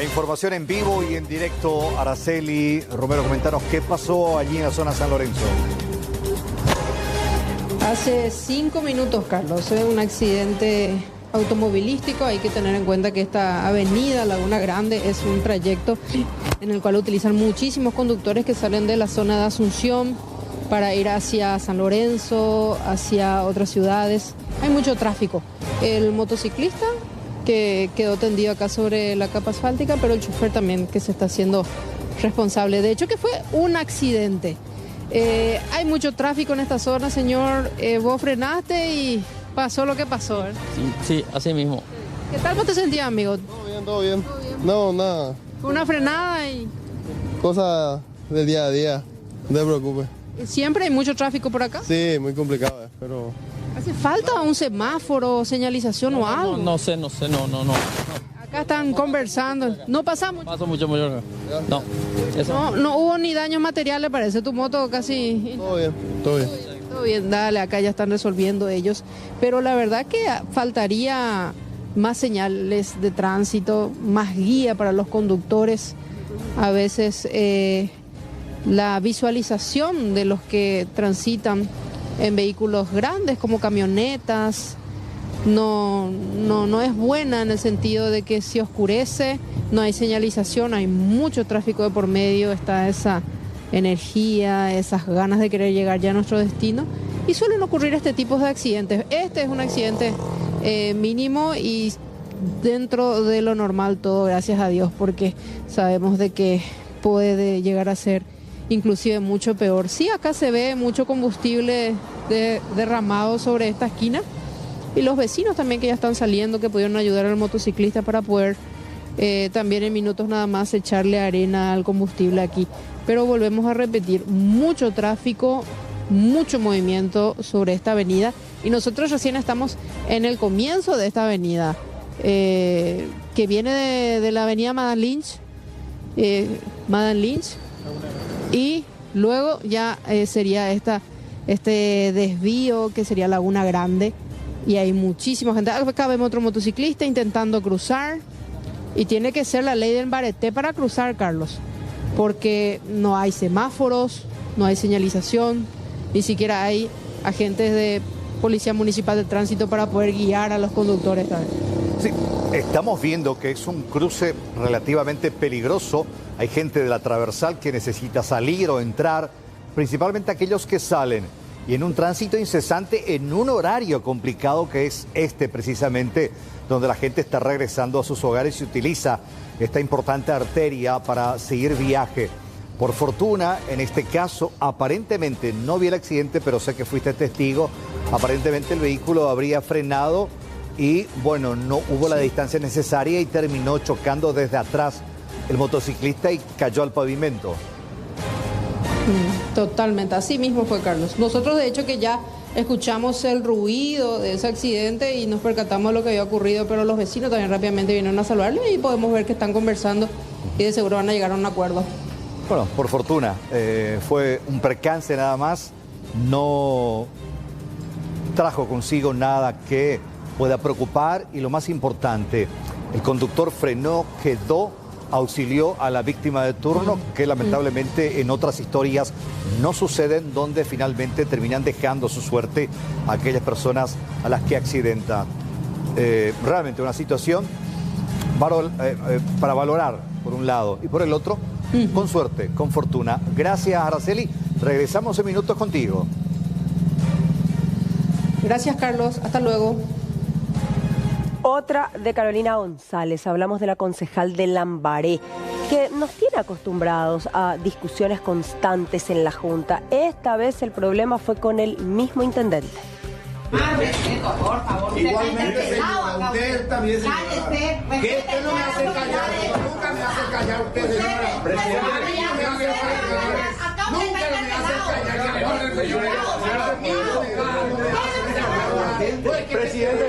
La información en vivo y en directo. Araceli Romero, comentanos qué pasó allí en la zona San Lorenzo. Hace 5 minutos, Carlos, un accidente automovilístico. Hay que tener en cuenta que esta avenida Laguna Grande es un trayecto en el cual utilizan muchísimos conductores que salen de la zona de Asunción para ir hacia San Lorenzo, hacia otras ciudades. Hay mucho tráfico. El motociclista que quedó tendido acá sobre la capa asfáltica, pero el chofer también que se está haciendo responsable. De hecho, que fue un accidente. Hay mucho tráfico en esta zona, señor. Vos frenaste y pasó lo que pasó, ¿eh? Sí, así mismo. ¿Qué tal vos te sentías, amigo? Todo bien. No, nada. Una frenada y... Cosa del día a día, no te preocupes. ¿Siempre hay mucho tráfico por acá? Sí, muy complicado, pero... ¿Hace falta un semáforo, señalización o algo? No sé, no. Acá están conversando. ¿No pasamos? Paso mucho mayor. No, eso. No hubo ni daños materiales, parece tu moto casi... Todo bien. Todo bien, dale, acá ya están resolviendo ellos. Pero la verdad que faltaría más señales de tránsito, más guía para los conductores. A veces la visualización de los que transitan en vehículos grandes como camionetas no es buena, en el sentido de que si oscurece no hay señalización, hay mucho tráfico de por medio, está esa energía, esas ganas de querer llegar ya a nuestro destino, y suelen ocurrir este tipo de accidentes. Este es un accidente mínimo y dentro de lo normal todo, gracias a Dios, porque sabemos de que puede llegar a ser inclusive mucho peor. Sí, acá se ve mucho combustible derramado sobre esta esquina, y los vecinos también que ya están saliendo, que pudieron ayudar al motociclista para poder también en minutos nada más echarle arena al combustible aquí. Pero volvemos a repetir, mucho tráfico, mucho movimiento sobre esta avenida, y nosotros recién estamos en el comienzo de esta avenida, que viene de la avenida Madame Lynch, y luego ya sería este desvío que sería Laguna Grande, y hay muchísima gente. Acá vemos otro motociclista intentando cruzar, y tiene que ser la ley del Bareté para cruzar, Carlos, porque no hay semáforos, no hay señalización, ni siquiera hay agentes de Policía Municipal de Tránsito para poder guiar a los conductores, ¿sabes? Sí, estamos viendo que es un cruce relativamente peligroso. Hay gente de la transversal que necesita salir o entrar, principalmente aquellos que salen, y en un tránsito incesante, en un horario complicado que es este precisamente, donde la gente está regresando a sus hogares y utiliza esta importante arteria para seguir viaje. Por fortuna, en este caso, aparentemente, no vi el accidente, pero sé que fuiste testigo, aparentemente el vehículo habría frenado y, bueno, no hubo la distancia necesaria y terminó chocando desde atrás el motociclista y cayó al pavimento. Totalmente, así mismo fue, Carlos. Nosotros, de hecho, que ya escuchamos el ruido de ese accidente y nos percatamos de lo que había ocurrido, pero los vecinos también rápidamente vinieron a salvarle, y podemos ver que están conversando y de seguro van a llegar a un acuerdo. Bueno, por fortuna, fue un percance nada más, no trajo consigo nada que pueda preocupar, y lo más importante, el conductor frenó, quedó, auxilió a la víctima de turno, que lamentablemente en otras historias no suceden, donde finalmente terminan dejando su suerte a aquellas personas a las que accidentan. Realmente una situación para valorar por un lado, y por el otro, con suerte, con fortuna. Gracias, Araceli. Regresamos en minutos contigo. Gracias, Carlos. Hasta luego. Otra de Carolina González. Hablamos de la concejal de Lambaré, que nos tiene acostumbrados a discusiones constantes en la Junta. Esta vez el problema fue con el mismo intendente. Más respeto, por favor. Igualmente, señora, usted también, señora. Cállese. Que usted no me hace callar, nunca me hace callar usted, señora. Presidente, nunca me hace callar. Nunca me hace callar. Presidente,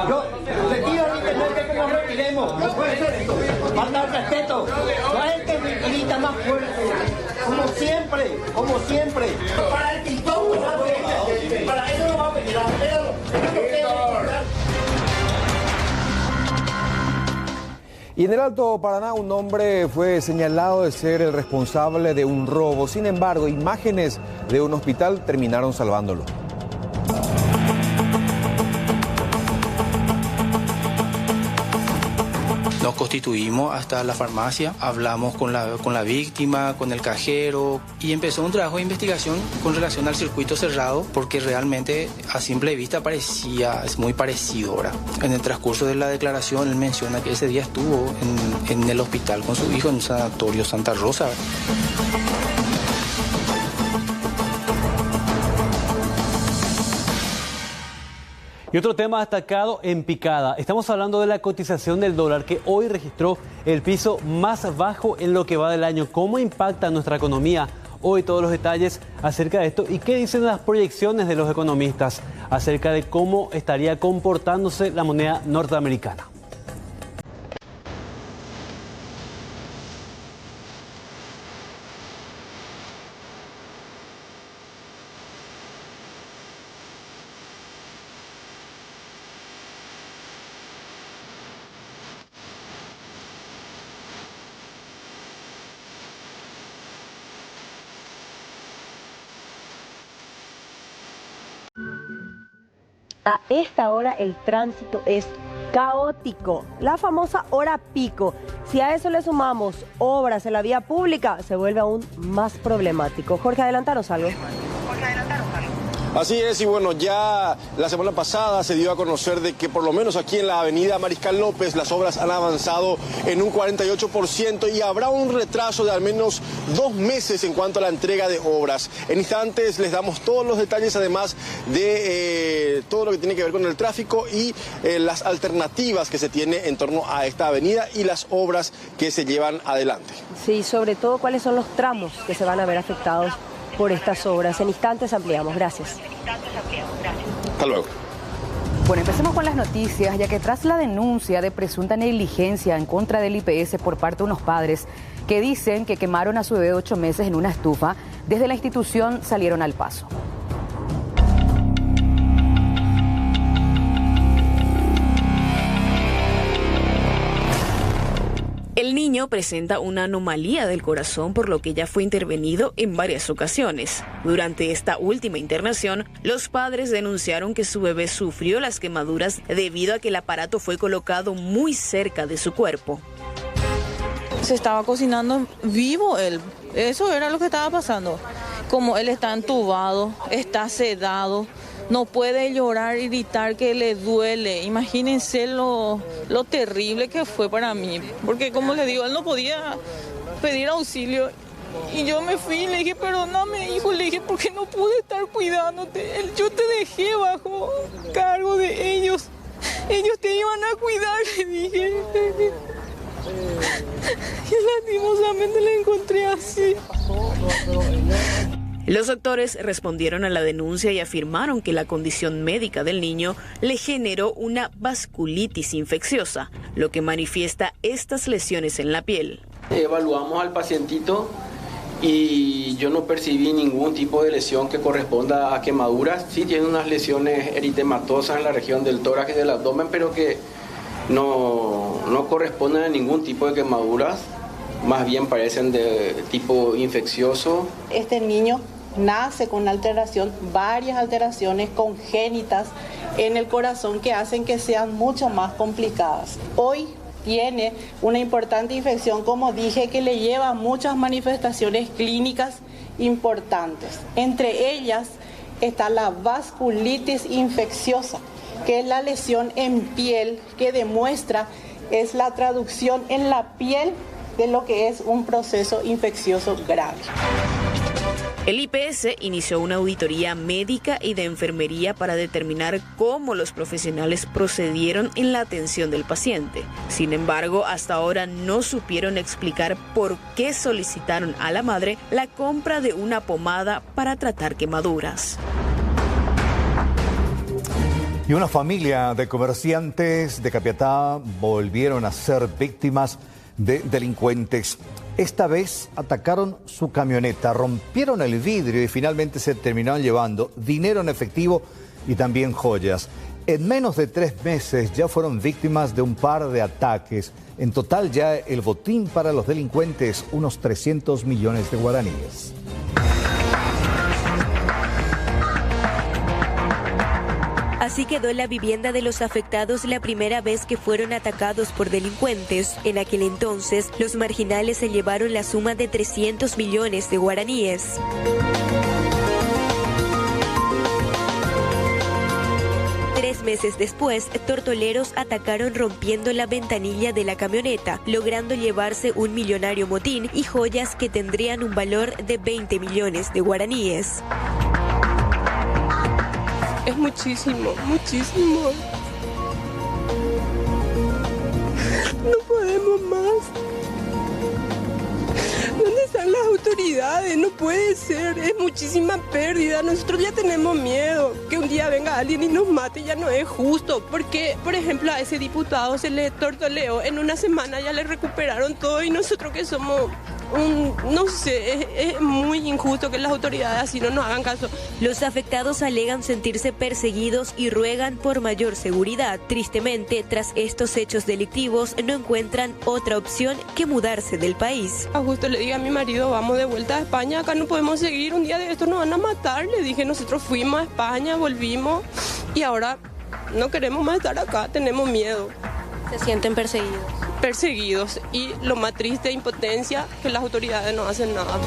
yo le pido al intendente que nos retiremos. No puede ser esto. Falta de respeto. La gente grita más fuerte. Como siempre, como siempre. Para el TikTok, para eso no va a venir. Y en el Alto Paraná un hombre fue señalado de ser el responsable de un robo. Sin embargo, imágenes de un hospital terminaron salvándolo. Nos constituimos hasta la farmacia, hablamos con la víctima, con el cajero y empezó un trabajo de investigación con relación al circuito cerrado porque realmente a simple vista es muy parecido ahora. En el transcurso de la declaración él menciona que ese día estuvo en el hospital con su hijo en el sanatorio Santa Rosa. Y otro tema destacado en picada. Estamos hablando de la cotización del dólar que hoy registró el piso más bajo en lo que va del año. ¿Cómo impacta nuestra economía? Hoy todos los detalles acerca de esto y qué dicen las proyecciones de los economistas acerca de cómo estaría comportándose la moneda norteamericana. A esta hora el tránsito es caótico, la famosa hora pico. Si a eso le sumamos obras en la vía pública, se vuelve aún más problemático. Jorge, adelantanos algo. Así es, y bueno, ya la semana pasada se dio a conocer de que por lo menos aquí en la avenida Mariscal López las obras han avanzado en un 48% y habrá un retraso de al menos 2 meses en cuanto a la entrega de obras. En instantes les damos todos los detalles, además de todo lo que tiene que ver con el tráfico y las alternativas que se tiene en torno a esta avenida y las obras que se llevan adelante. Sí, sobre todo cuáles son los tramos que se van a ver afectados por estas obras. En instantes ampliamos. Gracias. Hasta luego. Bueno, empecemos con las noticias, ya que tras la denuncia de presunta negligencia en contra del IPS por parte de unos padres que dicen que quemaron a su bebé de 8 meses en una estufa, desde la institución salieron al paso. El niño presenta una anomalía del corazón, por lo que ya fue intervenido en varias ocasiones. Durante esta última internación, los padres denunciaron que su bebé sufrió las quemaduras debido a que el aparato fue colocado muy cerca de su cuerpo. Se estaba cocinando vivo él, eso era lo que estaba pasando. Como él está entubado, está sedado, no puede llorar y gritar que le duele. Imagínense lo terrible que fue para mí. Porque como le digo, él no podía pedir auxilio. Y yo me fui y le dije, perdóname hijo, le dije, porque no pude estar cuidándote. Yo te dejé bajo cargo de ellos. Ellos te iban a cuidar, le dije. Y lastimosamente la encontré así. Los doctores respondieron a la denuncia y afirmaron que la condición médica del niño le generó una vasculitis infecciosa, lo que manifiesta estas lesiones en la piel. Evaluamos al pacientito y yo no percibí ningún tipo de lesión que corresponda a quemaduras. Sí tiene unas lesiones eritematosas en la región del tórax y del abdomen, pero que no corresponden a ningún tipo de quemaduras. Más bien parecen de tipo infeccioso. Este niño nace con varias alteraciones congénitas en el corazón que hacen que sean mucho más complicadas. Hoy tiene una importante infección, como dije, que le lleva a muchas manifestaciones clínicas importantes. Entre ellas está la vasculitis infecciosa, que es la lesión en piel que demuestra, es la traducción en la piel de lo que es un proceso infeccioso grave. El IPS inició una auditoría médica y de enfermería para determinar cómo los profesionales procedieron en la atención del paciente. Sin embargo, hasta ahora no supieron explicar por qué solicitaron a la madre la compra de una pomada para tratar quemaduras. Y una familia de comerciantes de Capiatá volvieron a ser víctimas de delincuentes. Esta vez atacaron su camioneta, rompieron el vidrio y finalmente se terminaron llevando dinero en efectivo y también joyas. En menos de 3 meses ya fueron víctimas de un par de ataques. En total ya el botín para los delincuentes, unos 300 millones de guaraníes. Así quedó la vivienda de los afectados la primera vez que fueron atacados por delincuentes. En aquel entonces, los marginales se llevaron la suma de 300 millones de guaraníes. Meses después, tortoleros atacaron rompiendo la ventanilla de la camioneta, logrando llevarse un millonario motín y joyas que tendrían un valor de 20 millones de guaraníes. Es muchísimo, muchísimo. No podemos más. ¿Dónde están las autoridades? No puede ser, es muchísima pérdida. Nosotros ya tenemos miedo que un día venga alguien y nos mate, ya no es justo. Porque, por ejemplo, a ese diputado se le tortoleó, en una semana ya le recuperaron todo y nosotros que somos no sé, es muy injusto que las autoridades así no nos hagan caso. Los afectados alegan sentirse perseguidos y ruegan por mayor seguridad. Tristemente, tras estos hechos delictivos, no encuentran otra opción que mudarse del país. Justo le dije a mi marido, vamos de vuelta a España, acá no podemos seguir, un día de esto nos van a matar. Le dije, nosotros fuimos a España, volvimos y ahora no queremos más estar acá, tenemos miedo. ¿Se sienten perseguidos? Perseguidos, y lo más triste, impotencia, que las autoridades no hacen nada.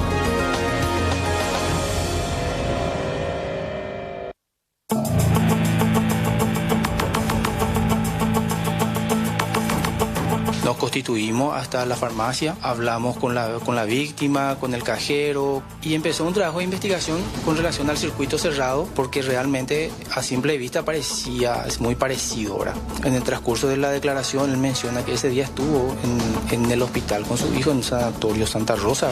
Nos constituimos hasta la farmacia, hablamos con la víctima, con el cajero, y empezó un trabajo de investigación con relación al circuito cerrado, porque realmente a simple vista es muy parecido ahora. En el transcurso de la declaración él menciona que ese día estuvo en el hospital con su hijo en el sanatorio Santa Rosa.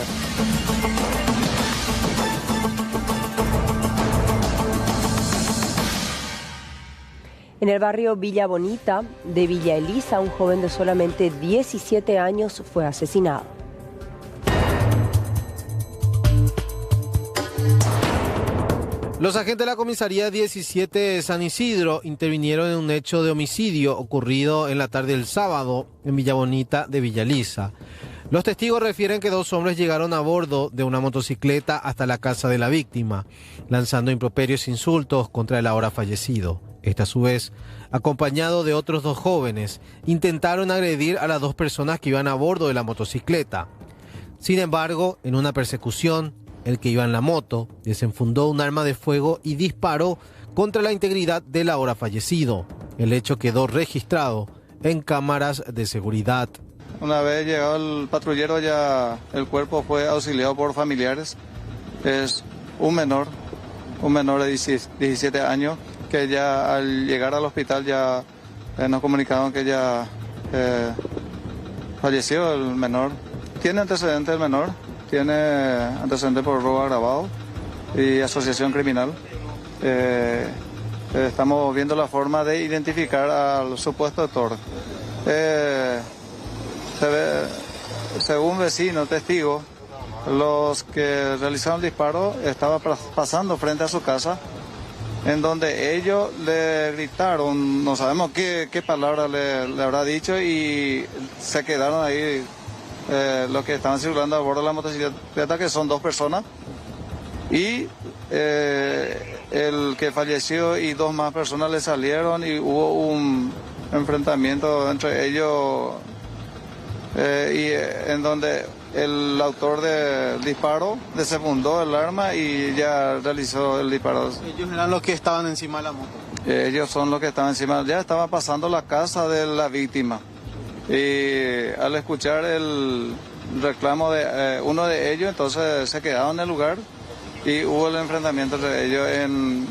En el barrio Villa Bonita de Villa Elisa, un joven de solamente 17 años fue asesinado. Los agentes de la comisaría 17 de San Isidro intervinieron en un hecho de homicidio ocurrido en la tarde del sábado en Villa Bonita de Villa Elisa. Los testigos refieren que 2 hombres llegaron a bordo de una motocicleta hasta la casa de la víctima, lanzando improperios e insultos contra el ahora fallecido. Este, a su vez, acompañado de otros 2 jóvenes, intentaron agredir a las 2 personas que iban a bordo de la motocicleta. Sin embargo, en una persecución, el que iba en la moto desenfundó un arma de fuego y disparó contra la integridad del ahora fallecido. El hecho quedó registrado en cámaras de seguridad. Una vez llegado el patrullero, ya el cuerpo fue auxiliado por familiares. Es un menor de 17 años, que ya al llegar al hospital ya nos comunicaron que ya falleció el menor. Tiene antecedentes el menor, tiene antecedentes por robo agravado y asociación criminal. Estamos viendo la forma de identificar al supuesto autor. Según vecinos, testigos, los que realizaron el disparo estaban pasando frente a su casa, en donde ellos le gritaron, no sabemos qué palabra le habrá dicho, y se quedaron ahí los que estaban circulando a bordo de la motocicleta, que son 2 personas, y el que falleció y 2 más personas le salieron y hubo un enfrentamiento entre ellos, y en donde el autor del disparo desenfundó el arma y ya realizó el disparo. ¿Ellos eran los que estaban encima de la moto? Ellos son los que estaban encima, ya estaban pasando la casa de la víctima. Y al escuchar el reclamo de uno de ellos, entonces se quedaron en el lugar y hubo el enfrentamiento entre ellos en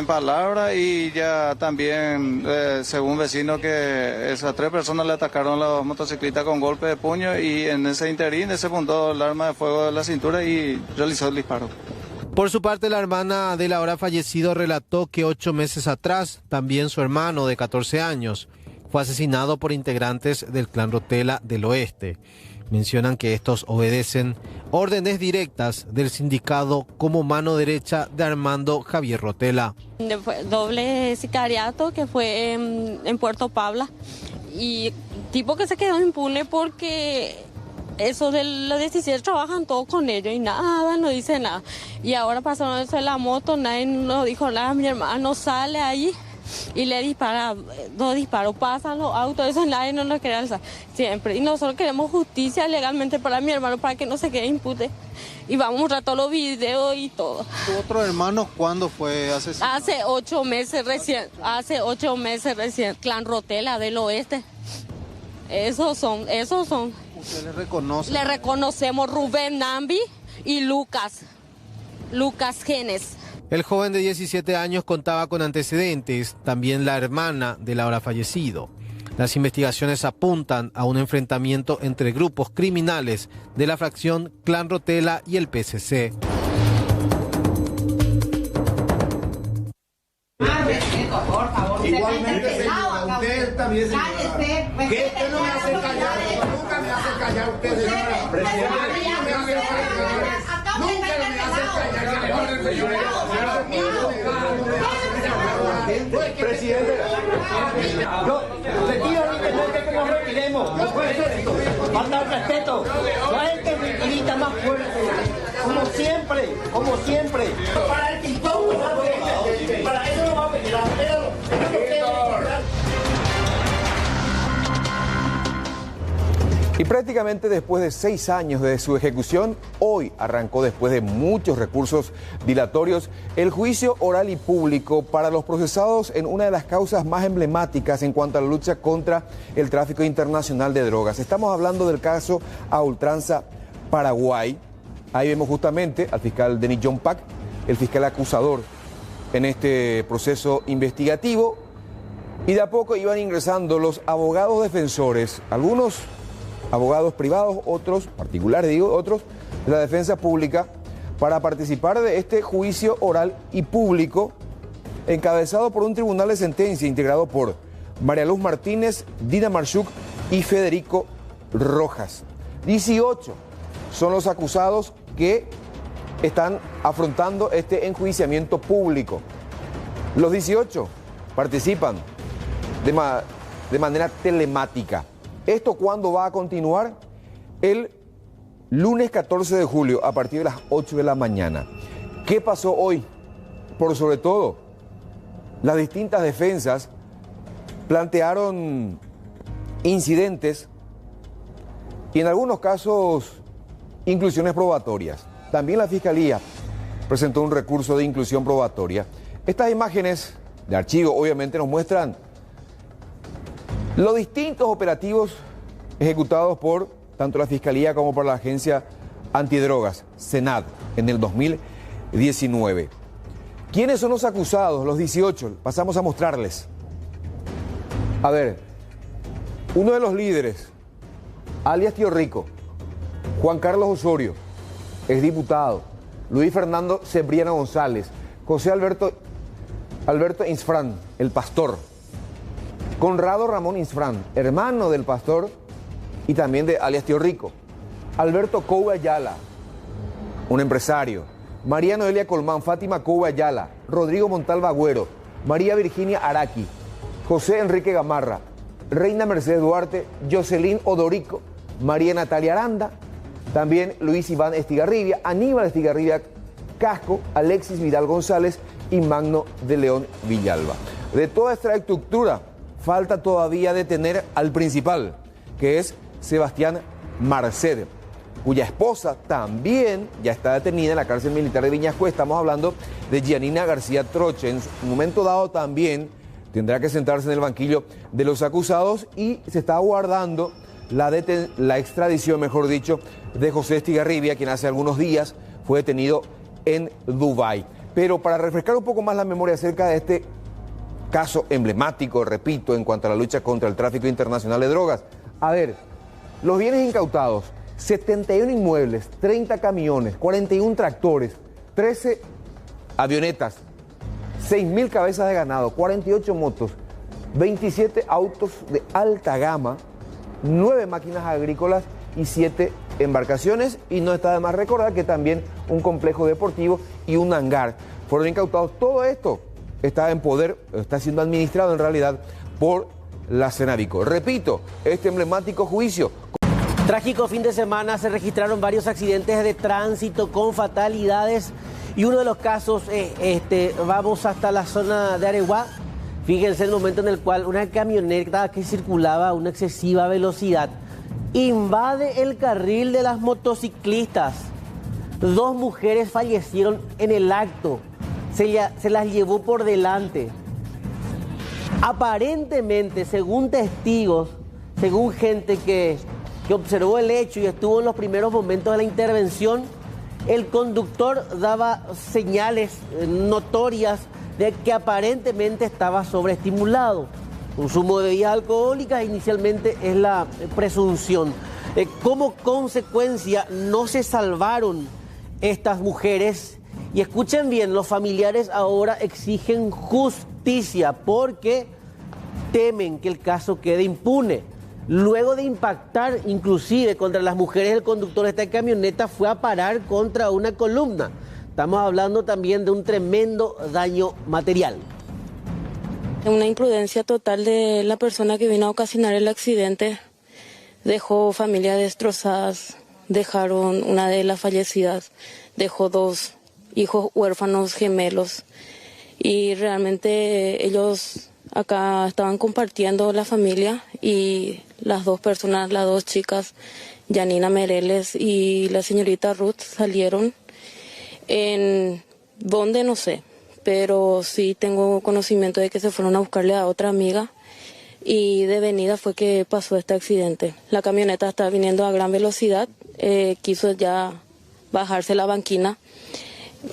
palabra, y ya también, según vecinos, que esas 3 personas le atacaron la motocicleta con golpe de puño, y en ese interín desenfundó el arma de fuego de la cintura y realizó el disparo. Por su parte, la hermana del ahora fallecido relató que 8 meses atrás, también su hermano de 14 años fue asesinado por integrantes del clan Rotela del Oeste. Mencionan que estos obedecen órdenes directas del sindicato como mano derecha de Armando Javier Rotela. Doble sicariato que fue en Puerto Pabla y tipo que se quedó impune porque esos de los 17 trabajan todos con ellos y nada, no dice nada. Y ahora pasó eso de la moto, nadie no dijo nada, mi hermano sale ahí y le dispara, 2 disparos, pasan los autos, eso nadie no lo quiere alzar, siempre. Y nosotros queremos justicia legalmente para mi hermano, para que no se quede impute. Y vamos a mostrar todos los videos y todo. ¿Tu otro hermano cuándo fue asesinado? Hace 8 meses recién, Clan Rotela del Oeste. Esos son. ¿Usted le reconoce? Le reconocemos Rubén Nambi y Lucas Genes. El joven de 17 años contaba con antecedentes, también la hermana del ahora fallecido. Las investigaciones apuntan a un enfrentamiento entre grupos criminales de la fracción Clan Rotela y el PSC. Por favor, igualmente, señora, usted también, señora. ¿Qué? Usted no me hace callar, nunca me hace callar usted, señora. Presidente, no me hace callar. Nunca me hace callar, señora. Presidente, yo le pido al intendente que nos retiremos. No puede ser esto. Falta el respeto. Suelte mi grita más fuerte. Como siempre. Para el TikTok no va a venir. Para eso no va a venir. Y prácticamente después de 6 años de su ejecución, hoy arrancó, después de muchos recursos dilatorios, el juicio oral y público para los procesados en una de las causas más emblemáticas en cuanto a la lucha contra el tráfico internacional de drogas. Estamos hablando del caso a ultranza Paraguay. Ahí vemos justamente al fiscal Denis John Pack, el fiscal acusador en este proceso investigativo. Y de a poco iban ingresando los abogados defensores, algunos abogados privados, otros particulares, otros de la defensa pública, para participar de este juicio oral y público encabezado por un tribunal de sentencia integrado por María Luz Martínez, Dina Marchuk y Federico Rojas. 18 son los acusados que están afrontando este enjuiciamiento público. Los 18 participan de manera telemática. ¿Esto cuándo va a continuar? El lunes 14 de julio, a partir de las 8 de la mañana. ¿Qué pasó hoy? Por sobre todo, las distintas defensas plantearon incidentes y en algunos casos inclusiones probatorias. También la Fiscalía presentó un recurso de inclusión probatoria. Estas imágenes de archivo obviamente nos muestran los distintos operativos ejecutados por tanto la Fiscalía como por la Agencia Antidrogas, SENAD, en el 2019. ¿Quiénes son los acusados? Los 18. Pasamos a mostrarles. A ver, uno de los líderes, alias Tío Rico, Juan Carlos Osorio, exdiputado, Luis Fernando Cebriano González, José Alberto Insfrán, el pastor, Conrado Ramón Insfrán, hermano del pastor y también de alias Tío Rico, Alberto Coube Ayala, un empresario, María Noelia Colmán, Fátima Coube Ayala, Rodrigo Montalva Agüero, María Virginia Araki, José Enrique Gamarra, Reina Mercedes Duarte, Jocelyn Odorico, María Natalia Aranda, también Luis Iván Estigarribia, Aníbal Estigarribia Casco, Alexis Vidal González y Magno de León Villalba. De toda esta estructura, falta todavía detener al principal, que es Sebastián Marced, cuya esposa también ya está detenida en la cárcel militar de Viñascue. Estamos hablando de Gianina García Troche. En un momento dado también tendrá que sentarse en el banquillo de los acusados y se está aguardando la extradición, mejor dicho, de José Estigarribia, quien hace algunos días fue detenido en Dubái. Pero para refrescar un poco más la memoria acerca de este caso emblemático, repito, en cuanto a la lucha contra el tráfico internacional de drogas. A ver, los bienes incautados: 71 inmuebles, 30 camiones, 41 tractores, 13 avionetas, 6.000 cabezas de ganado, 48 motos, 27 autos de alta gama, 9 máquinas agrícolas y 7 embarcaciones, y no está de más recordar que también un complejo deportivo y un hangar fueron incautados. Todo esto está en poder, está siendo administrado en realidad por la Cenavico. Repito, este emblemático juicio. Trágico fin de semana, se registraron varios accidentes de tránsito con fatalidades y uno de los casos, vamos hasta la zona de Areguá. Fíjense el momento en el cual una camioneta que circulaba a una excesiva velocidad invade el carril de las motociclistas. 2 mujeres fallecieron en el acto, se las llevó por delante. Aparentemente, según testigos, según gente que observó el hecho y estuvo en los primeros momentos de la intervención, el conductor daba señales notorias de que aparentemente estaba sobreestimulado. Consumo de bebidas alcohólicas inicialmente es la presunción. Como consecuencia no se salvaron estas mujeres y escuchen bien, los familiares ahora exigen justicia porque temen que el caso quede impune. Luego de impactar inclusive contra las mujeres, el conductor de esta camioneta fue a parar contra una columna. Estamos hablando también de un tremendo daño material. Una imprudencia total de la persona que vino a ocasionar el accidente. Dejó familias destrozadas, dejaron una de las fallecidas, dejó 2 hijos huérfanos gemelos y realmente ellos acá estaban compartiendo la familia y las 2 personas, las 2 chicas, Yanina Mereles y la señorita Ruth, salieron en dónde no sé, pero sí tengo conocimiento de que se fueron a buscarle a otra amiga y de venida fue que pasó este accidente. La camioneta estaba viniendo a gran velocidad, quiso ya bajarse la banquina,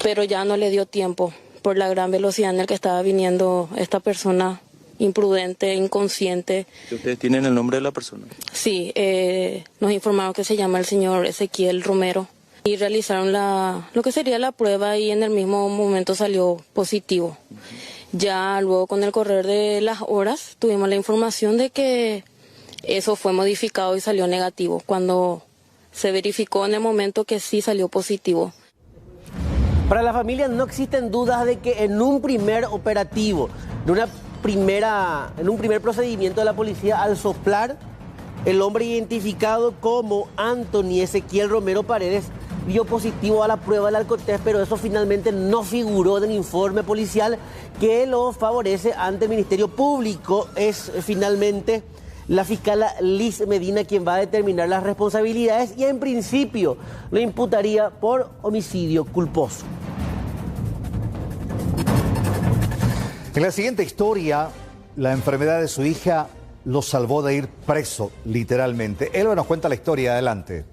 pero ya no le dio tiempo por la gran velocidad en la que estaba viniendo esta persona imprudente, inconsciente. ¿Ustedes tienen el nombre de la persona? Sí, nos informaron que se llama el señor Ezequiel Romero y realizaron lo que sería la prueba y en el mismo momento salió positivo. Ya luego con el correr de las horas tuvimos la información de que eso fue modificado y salió negativo, cuando se verificó en el momento que sí salió positivo. Para la familia no existen dudas de que en un primer operativo, en un primer procedimiento de la policía, al soplar, el hombre identificado como Anthony Ezequiel Romero Paredes dio positivo a la prueba del alcotest, pero eso finalmente no figuró en el informe policial que lo favorece ante el Ministerio Público. Es finalmente la fiscal Liz Medina quien va a determinar las responsabilidades y en principio lo imputaría por homicidio culposo. En la siguiente historia, la enfermedad de su hija lo salvó de ir preso, literalmente. Elba nos cuenta la historia, adelante.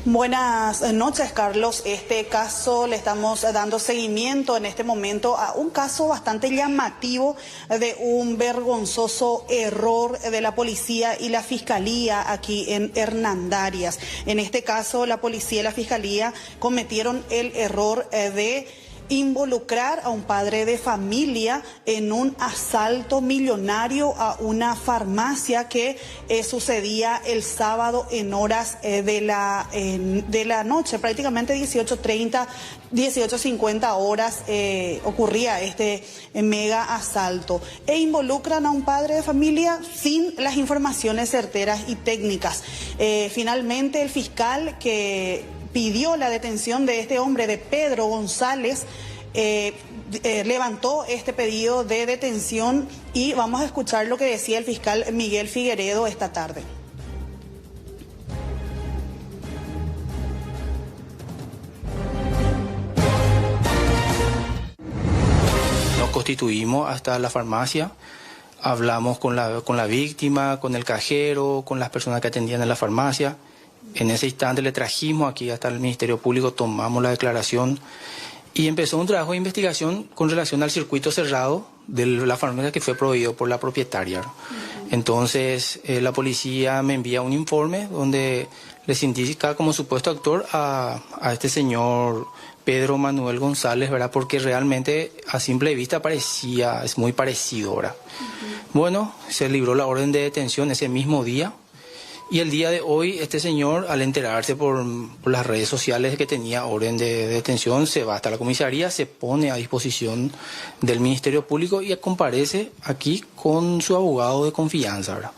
Buenas noches, Carlos. Este caso le estamos dando seguimiento en este momento a un caso bastante llamativo de un vergonzoso error de la policía y la fiscalía aquí en Hernandarias. En este caso, la policía y la fiscalía cometieron el error de involucrar a un padre de familia en un asalto millonario a una farmacia que sucedía el sábado en horas de la noche, prácticamente 18:30, 18:50 horas ocurría este mega asalto e involucran a un padre de familia sin las informaciones certeras y técnicas. Finalmente el fiscal que pidió la detención de este hombre, de Pedro González, levantó este pedido de detención y vamos a escuchar lo que decía el fiscal Miguel Figueredo esta tarde. Nos constituimos hasta la farmacia, hablamos con la víctima, con el cajero, con las personas que atendían en la farmacia. En ese instante le trajimos aquí hasta el Ministerio Público, tomamos la declaración y empezó un trabajo de investigación con relación al circuito cerrado de la farmacia que fue proveído por la propietaria. Entonces la policía me envía un informe donde les indica como supuesto actor a este señor Pedro Manuel González, ¿verdad? Porque realmente a simple vista es muy parecido ahora. Bueno, se libró la orden de detención ese mismo día. Y el día de hoy, este señor, al enterarse por las redes sociales que tenía orden de detención, se va hasta la comisaría, se pone a disposición del Ministerio Público y comparece aquí con su abogado de confianza, ¿verdad?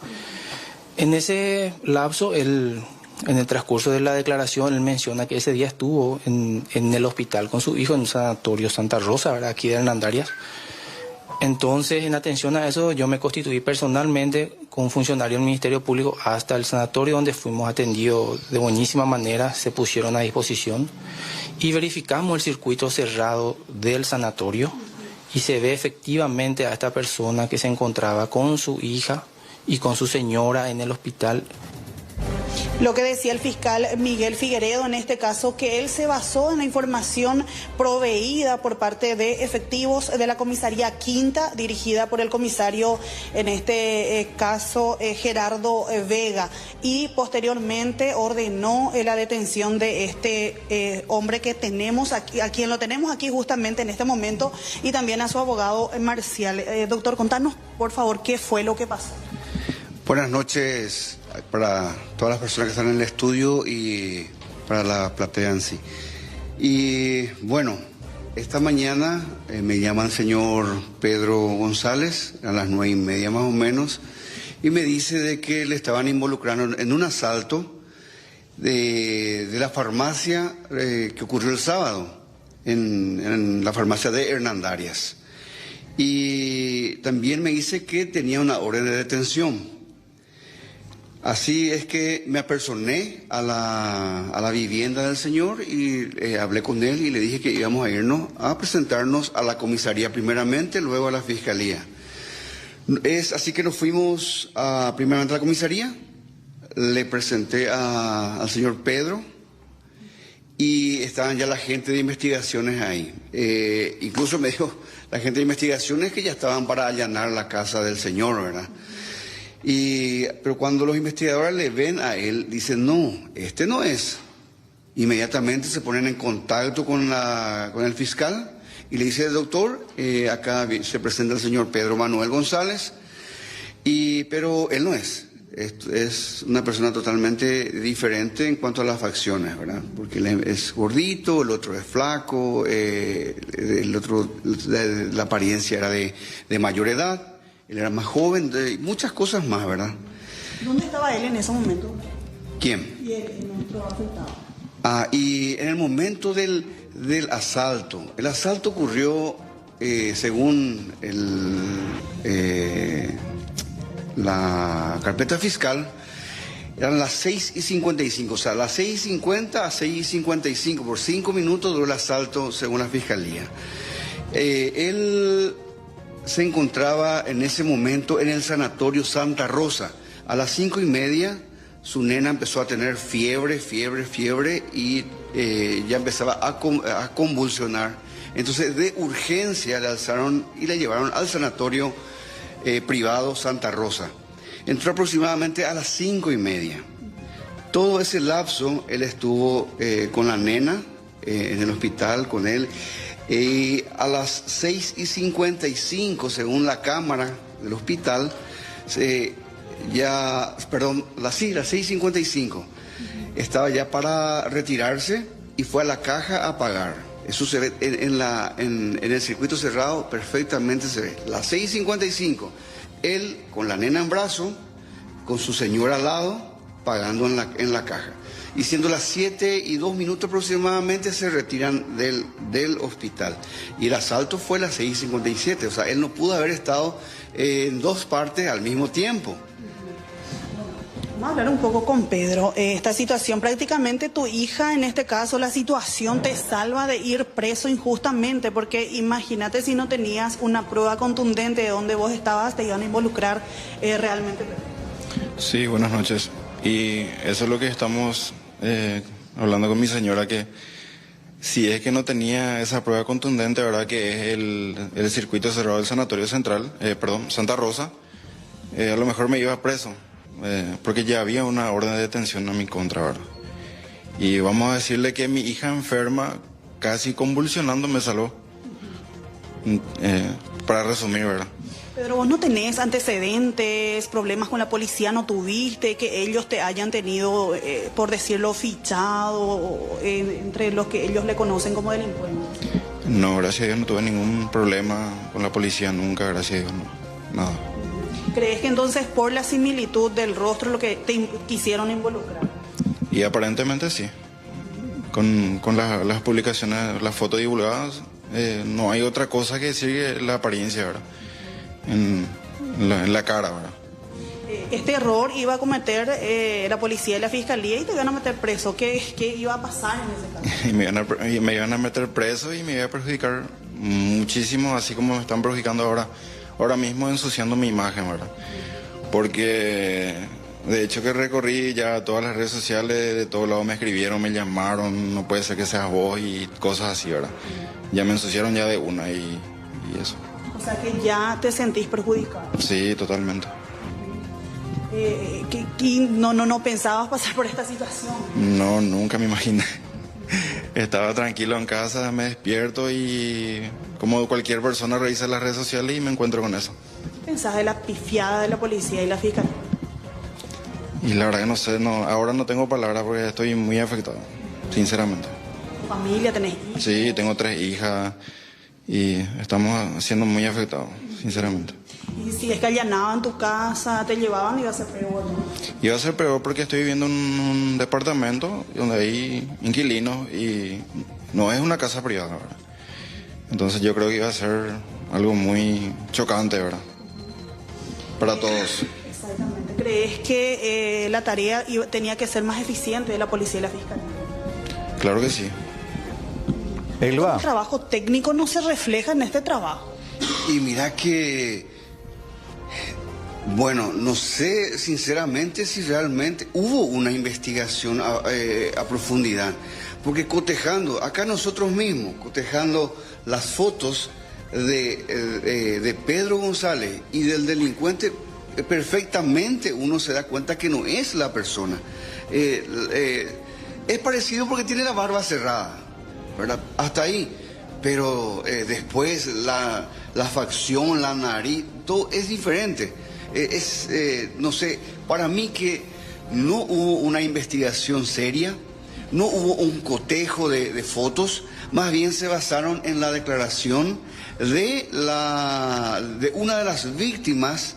En ese lapso, en el transcurso de la declaración, él menciona que ese día estuvo en el hospital con su hijo en un sanatorio Santa Rosa, ¿verdad? Aquí de Hernandarias. Entonces, en atención a eso, yo me constituí personalmente con un funcionario del Ministerio Público hasta el sanatorio, donde fuimos atendidos de buenísima manera, se pusieron a disposición y verificamos el circuito cerrado del sanatorio y se ve efectivamente a esta persona que se encontraba con su hija y con su señora en el hospital. Lo que decía el fiscal Miguel Figueredo en este caso, que él se basó en la información proveída por parte de efectivos de la comisaría Quinta, dirigida por el comisario, en este caso Gerardo Vega, y posteriormente ordenó la detención de este hombre que tenemos aquí, a quien lo tenemos aquí justamente en este momento, y también a su abogado Marcial. Doctor, contanos por favor qué fue lo que pasó. Buenas noches para todas las personas que están en el estudio y para la platea en sí. Y bueno, esta mañana me llama el señor Pedro González a las 9:30 más o menos y me dice de que le estaban involucrando en un asalto de la farmacia que ocurrió el sábado en la farmacia de Hernandarias. Y también me dice que tenía una orden de detención. Así es que me apersoné a la vivienda del señor y hablé con él y le dije que íbamos a irnos a presentarnos a la comisaría primeramente, luego a la fiscalía. Es así que nos fuimos primeramente a la comisaría, le presenté al señor Pedro y estaban ya la gente de investigaciones ahí. Incluso me dijo la gente de investigaciones que ya estaban para allanar la casa del señor, ¿verdad? Pero cuando los investigadores le ven a él, dicen, no, este no es. Inmediatamente se ponen en contacto con el fiscal y le dice, doctor, acá se presenta el señor Pedro Manuel González, pero él no es. Es una persona totalmente diferente en cuanto a las facciones, ¿verdad? Porque él es gordito, el otro es flaco, el otro, la apariencia era de mayor edad. Él era más joven, muchas cosas más, ¿verdad? ¿Dónde estaba él en ese momento? ¿Quién? Y el nuestro afectado. Y en el momento del asalto, el asalto ocurrió, según la carpeta fiscal, eran las 6:55, o sea, las 6:50 a 6:55, por 5 minutos duró el asalto según la fiscalía. Él se encontraba en ese momento en el sanatorio Santa Rosa. A las 5:30 su nena empezó a tener fiebre y ya empezaba a convulsionar. Entonces de urgencia le alzaron y le llevaron al sanatorio privado Santa Rosa. Entró aproximadamente a las 5:30. Todo ese lapso él estuvo con la nena en el hospital con él. A las 6:55, según la cámara del hospital, las 6:55, estaba ya para retirarse y fue a la caja a pagar. Eso se ve en el circuito cerrado, perfectamente se ve. Las 6:55, él con la nena en brazo, con su señora al lado, pagando en la caja. Y siendo las 7:02 aproximadamente se retiran del hospital. Y el asalto fue a las 6:57, o sea, él no pudo haber estado en dos partes al mismo tiempo. Vamos a hablar un poco con Pedro. Esta situación, prácticamente tu hija, en este caso, la situación te salva de ir preso injustamente, porque imagínate si no tenías una prueba contundente de dónde vos estabas, te iban a involucrar realmente. Sí, buenas noches. Y eso es lo que estamos hablando con mi señora, que si es que no tenía esa prueba contundente, ¿verdad? Que es el circuito cerrado del sanatorio central, Santa Rosa, a lo mejor me iba preso, porque ya había una orden de detención en mi contra, ¿verdad? Y vamos a decirle que mi hija enferma, casi convulsionando, me salvó, para resumir, ¿verdad? Pedro, vos no tenés antecedentes, problemas con la policía, no tuviste, que ellos te hayan tenido, por decirlo, fichado entre los que ellos le conocen como delincuente. No, gracias a Dios no tuve ningún problema con la policía nunca, gracias a Dios, no, nada. ¿Crees que entonces por la similitud del rostro lo que te quisieron involucrar? Y aparentemente sí. Con las publicaciones, las fotos divulgadas, no hay otra cosa que decir que la apariencia, ¿verdad? En la cara, ¿verdad? Este error iba a cometer la policía y la fiscalía y te iban a meter preso. ¿Qué iba a pasar en ese caso? Y me iban a meter preso y me iba a perjudicar muchísimo, así como me están perjudicando ahora mismo, ensuciando mi imagen, ¿verdad? Porque de hecho que recorrí ya todas las redes sociales, de todos lados me escribieron, me llamaron, no puede ser que seas vos y cosas así, ¿verdad? Ya me ensuciaron ya de una y eso. O sea que ya te sentís perjudicado. Sí, totalmente. No pensabas pasar por esta situación. No, nunca me imaginé. Estaba tranquilo en casa, me despierto y como cualquier persona revisa las redes sociales y me encuentro con eso. ¿Qué pensás de la pifiada de la policía y la fiscalía? Y la verdad que no sé, ahora no tengo palabras porque estoy muy afectado, sinceramente. ¿Tu familia, tenés hijos? Sí, tengo 3 hijas y estamos siendo muy afectados, sinceramente. Y si es que allanaban tu casa, te llevaban, iba a ser peor, ¿no? Iba a ser peor porque estoy viviendo en un departamento donde hay inquilinos y no es una casa privada, ¿verdad? Entonces yo creo que iba a ser algo muy chocante, ¿verdad? Para todos. Exactamente. ¿Crees que la tarea tenía que ser más eficiente de la policía y la fiscalía? Claro que sí. ¿El trabajo técnico no se refleja en este trabajo? Y mira que, bueno, no sé sinceramente si realmente hubo una investigación a profundidad, porque cotejando, acá nosotros mismos, cotejando las fotos de Pedro González y del delincuente, perfectamente uno se da cuenta que no es la persona. Es parecido porque tiene la barba cerrada, ¿verdad? Hasta ahí. Pero después la facción, la nariz, todo es diferente. No sé, para mí que no hubo una investigación seria, no hubo un cotejo de fotos, más bien se basaron en la declaración de una de las víctimas,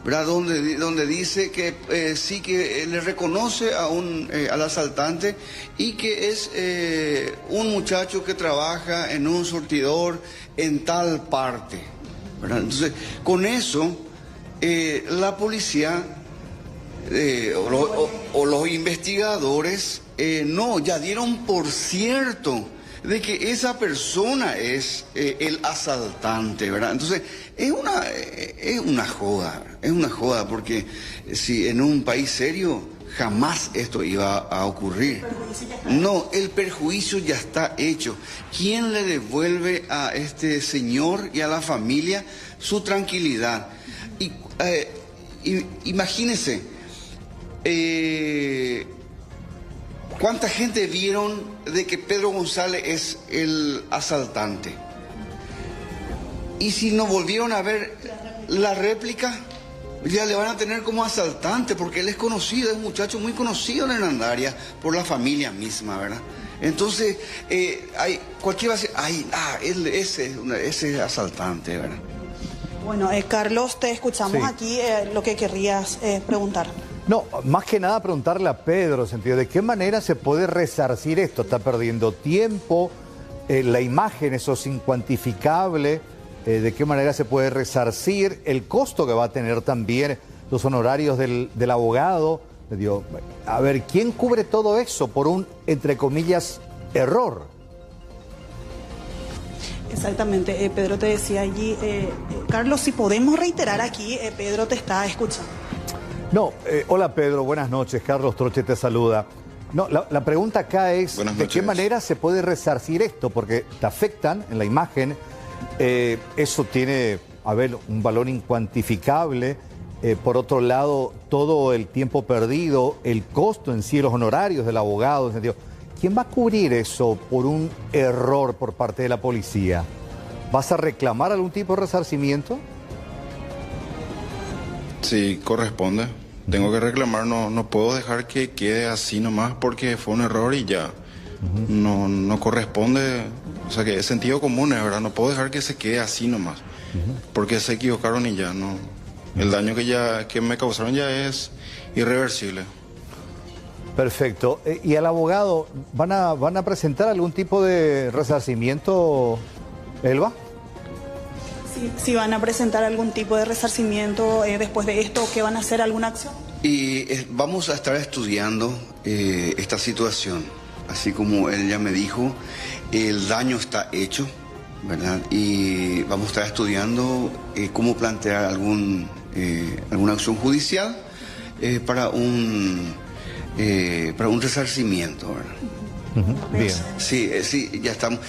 ¿verdad? Donde dice que sí que le reconoce al asaltante y que es un muchacho que trabaja en un surtidor en tal parte, ¿verdad? Entonces, con eso, la policía o los investigadores ya dieron por cierto de que esa persona es el asaltante, ¿verdad? Entonces, es una joda, porque si en un país serio jamás esto iba a ocurrir. No, el perjuicio ya está hecho. ¿Quién le devuelve a este señor y a la familia su tranquilidad? Y imagínense, ¿cuánta gente vieron de que Pedro González es el asaltante? Y si no volvieron a ver la réplica, ya le van a tener como asaltante, porque él es conocido, es un muchacho muy conocido en Hernandarias por la familia misma, ¿verdad? Entonces, cualquiera va a decir, ese es asaltante, ¿verdad? Bueno, Carlos, te escuchamos Sí. aquí lo que querrías preguntar. No, más que nada preguntarle a Pedro, en el sentido de qué manera se puede resarcir esto. Está perdiendo tiempo, la imagen, eso es incuantificable, de qué manera se puede resarcir, el costo que va a tener también los honorarios del abogado. A ver, ¿quién cubre todo eso por un, entre comillas, error? Exactamente, Pedro te decía allí, Carlos, si podemos reiterar aquí, Pedro te está escuchando. No, hola Pedro, buenas noches, Carlos Troche te saluda. No, la pregunta acá es, ¿de qué manera se puede resarcir esto? Porque te afectan en la imagen, eso tiene, un valor incuantificable. Por otro lado, todo el tiempo perdido, el costo en sí, los honorarios del abogado, en sentido, ¿quién va a cubrir eso por un error por parte de la policía? ¿Vas a reclamar algún tipo de resarcimiento? Sí, corresponde. Tengo que reclamar, no puedo dejar que quede así nomás porque fue un error y ya. No corresponde, o sea que es sentido común, es verdad, no puedo dejar que se quede así nomás, porque se equivocaron y ya no. El daño que me causaron ya es irreversible. Perfecto. ¿Y al abogado van a presentar algún tipo de resarcimiento, Elba? Sí, van a presentar algún tipo de resarcimiento después de esto, ¿qué van a hacer? ¿Alguna acción? Y vamos a estar estudiando esta situación. Así como él ya me dijo, el daño está hecho, ¿verdad? Y vamos a estar estudiando cómo plantear alguna acción judicial para un resarcimiento, ¿verdad? Bien. Sí, ya estamos.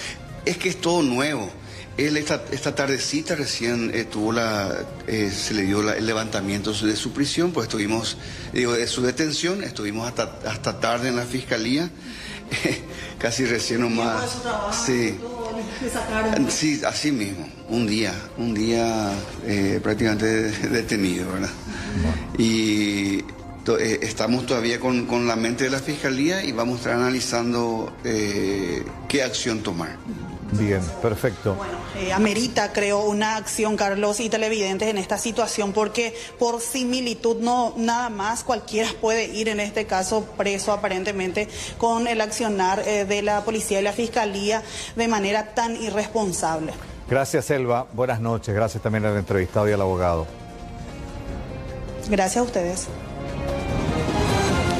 Es que es todo nuevo. Él esta tardecita recién se le dio el levantamiento de su prisión, pues de su detención, estuvimos hasta tarde en la fiscalía, casi recién nomás. Sí, sí, así mismo, un día prácticamente detenido, ¿verdad? Y estamos todavía con la mente de la fiscalía y vamos a estar analizando qué acción tomar. Bien, perfecto. Bueno, amerita, creo, una acción, Carlos, y televidentes en esta situación, porque por similitud no nada más cualquiera puede ir, en este caso, preso aparentemente, con el accionar de la policía y la fiscalía de manera tan irresponsable. Gracias, Elba. Buenas noches. Gracias también al entrevistado y al abogado. Gracias a ustedes.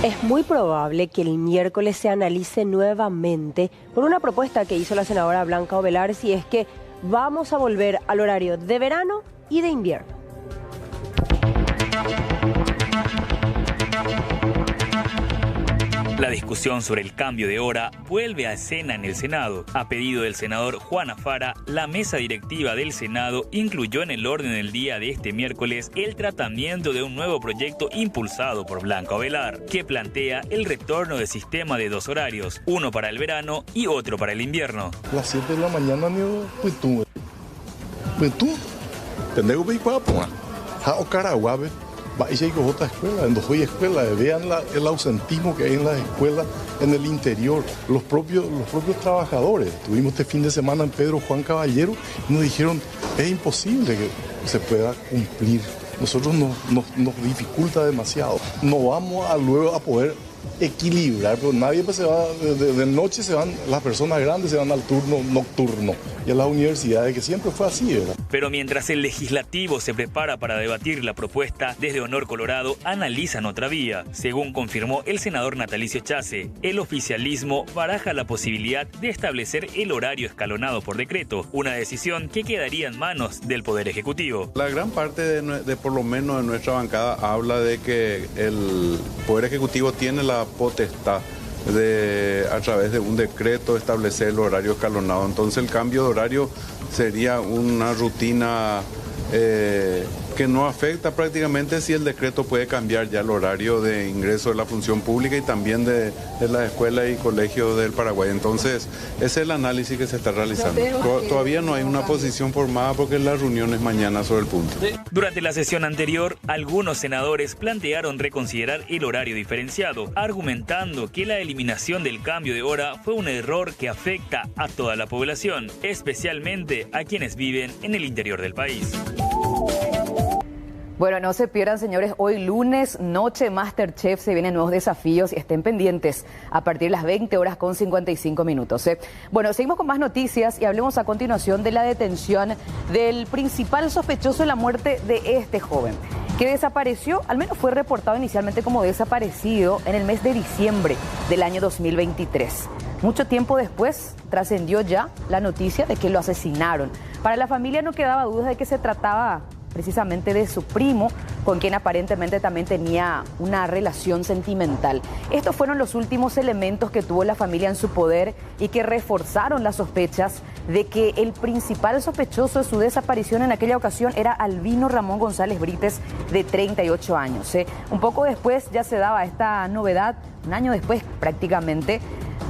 Es muy probable que el miércoles se analice nuevamente por una propuesta que hizo la senadora Blanca Ovelar, si es que vamos a volver al horario de verano y de invierno. La discusión sobre el cambio de hora vuelve a escena en el Senado. A pedido del senador Juan Afara, la mesa directiva del Senado incluyó en el orden del día de este miércoles el tratamiento de un nuevo proyecto impulsado por Blanca Ovelar, que plantea el retorno del sistema de 2 horarios, uno para el verano y otro para el invierno. Las 7 de la mañana, tenés que ir para Caraguabe. Va a ir a otra escuela, en dos escuelas, vean el ausentismo que hay en las escuelas en el interior, los propios trabajadores. Tuvimos este fin de semana en Pedro Juan Caballero y nos dijeron, es imposible que se pueda cumplir. Nosotros nos dificulta demasiado. No vamos luego a poder equilibrar, pero nadie se va, de noche se van, las personas grandes se van al turno nocturno y a las universidades, que siempre fue así, ¿verdad? Pero mientras el legislativo se prepara para debatir la propuesta, desde Honor Colorado analizan otra vía. Según confirmó el senador Natalicio Chase, el oficialismo baraja la posibilidad de establecer el horario escalonado por decreto, una decisión que quedaría en manos del Poder Ejecutivo. La gran parte de por lo menos de nuestra bancada habla de que el Poder Ejecutivo tiene la potestad de, a través de un decreto, establecer el horario escalonado. Entonces el cambio de horario sería una rutina que no afecta prácticamente, si el decreto puede cambiar ya el horario de ingreso de la función pública y también de las escuelas y colegios del Paraguay. Entonces, ese es el análisis que se está realizando. Todavía no hay una posición formada porque la reunión es mañana sobre el punto. Durante la sesión anterior, algunos senadores plantearon reconsiderar el horario diferenciado, argumentando que la eliminación del cambio de hora fue un error que afecta a toda la población, especialmente a quienes viven en el interior del país. Bueno, no se pierdan, señores, hoy lunes, noche MasterChef, se vienen nuevos desafíos y estén pendientes a partir de las 20:55. Bueno, seguimos con más noticias y hablemos a continuación de la detención del principal sospechoso de la muerte de este joven, que desapareció, al menos fue reportado inicialmente como desaparecido en el mes de diciembre del año 2023. Mucho tiempo después trascendió ya la noticia de que lo asesinaron. Para la familia no quedaba duda de que se trataba precisamente de su primo, con quien aparentemente también tenía una relación sentimental. Estos fueron los últimos elementos que tuvo la familia en su poder y que reforzaron las sospechas de que el principal sospechoso de su desaparición en aquella ocasión era Albino Ramón González Brites, de 38 años. Un poco después ya se daba esta novedad, un año después prácticamente,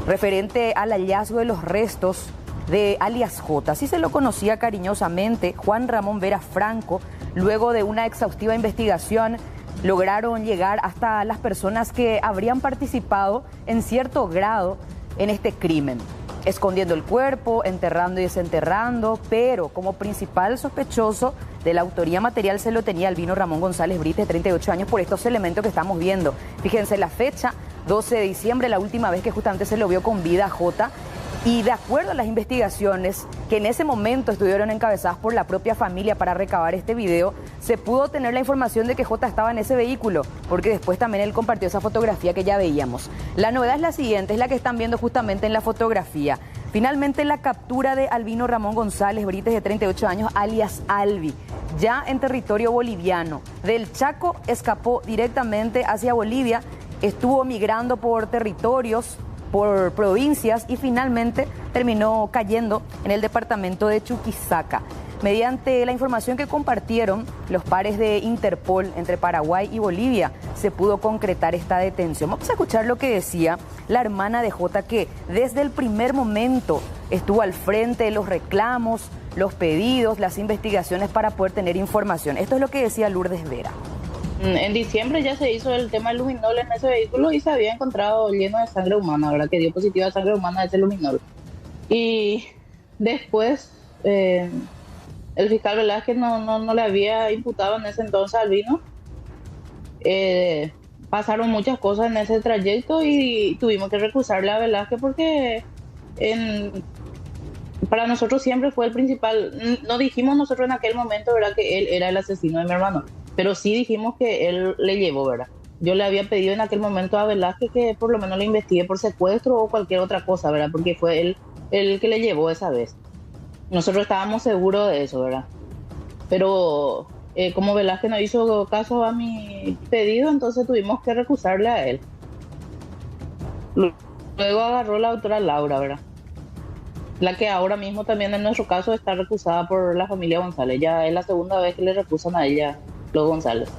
referente al hallazgo de los restos de alias J. Así se lo conocía cariñosamente Juan Ramón Vera Franco, luego de una exhaustiva investigación, lograron llegar hasta las personas que habrían participado en cierto grado en este crimen, escondiendo el cuerpo, enterrando y desenterrando, pero como principal sospechoso de la autoría material se lo tenía Albino Ramón González Brites, de 38 años, por estos elementos que estamos viendo. Fíjense la fecha, 12 de diciembre, la última vez que justamente se lo vio con vida a Jota. Y de acuerdo a las investigaciones que en ese momento estuvieron encabezadas por la propia familia para recabar este video, se pudo tener la información de que Jota estaba en ese vehículo, porque después también él compartió esa fotografía que ya veíamos. La novedad es la siguiente, es la que están viendo justamente en la fotografía. Finalmente la captura de Albino Ramón González Brites, de 38 años, alias Albi, ya en territorio boliviano. Del Chaco escapó directamente hacia Bolivia, estuvo migrando por territorios, por provincias y finalmente terminó cayendo en el departamento de Chuquisaca. Mediante la información que compartieron los pares de Interpol entre Paraguay y Bolivia, se pudo concretar esta detención. Vamos a escuchar lo que decía la hermana de Jota, que desde el primer momento estuvo al frente de los reclamos, los pedidos, las investigaciones para poder tener información. Esto es lo que decía Lourdes Vera. En diciembre ya se hizo el tema del luminol en ese vehículo y se había encontrado lleno de sangre humana, ¿verdad? Que dio positiva sangre humana a ese luminol. Y después el fiscal Velázquez no le había imputado en ese entonces a Albino. Pasaron muchas cosas en ese trayecto y tuvimos que recusarle a Velázquez porque para nosotros siempre fue el principal. No dijimos nosotros en aquel momento, ¿verdad?, que él era el asesino de mi hermano, pero sí dijimos que él le llevó, ¿verdad? Yo le había pedido en aquel momento a Velázquez que por lo menos le investigue por secuestro o cualquier otra cosa, ¿verdad? Porque fue él el que le llevó esa vez. Nosotros estábamos seguros de eso, ¿verdad? Pero como Velázquez no hizo caso a mi pedido, entonces tuvimos que recusarle a él. Luego agarró la doctora Laura, ¿verdad? La que ahora mismo también en nuestro caso está recusada por la familia González. Ya es la segunda vez que le recusan a ella los González.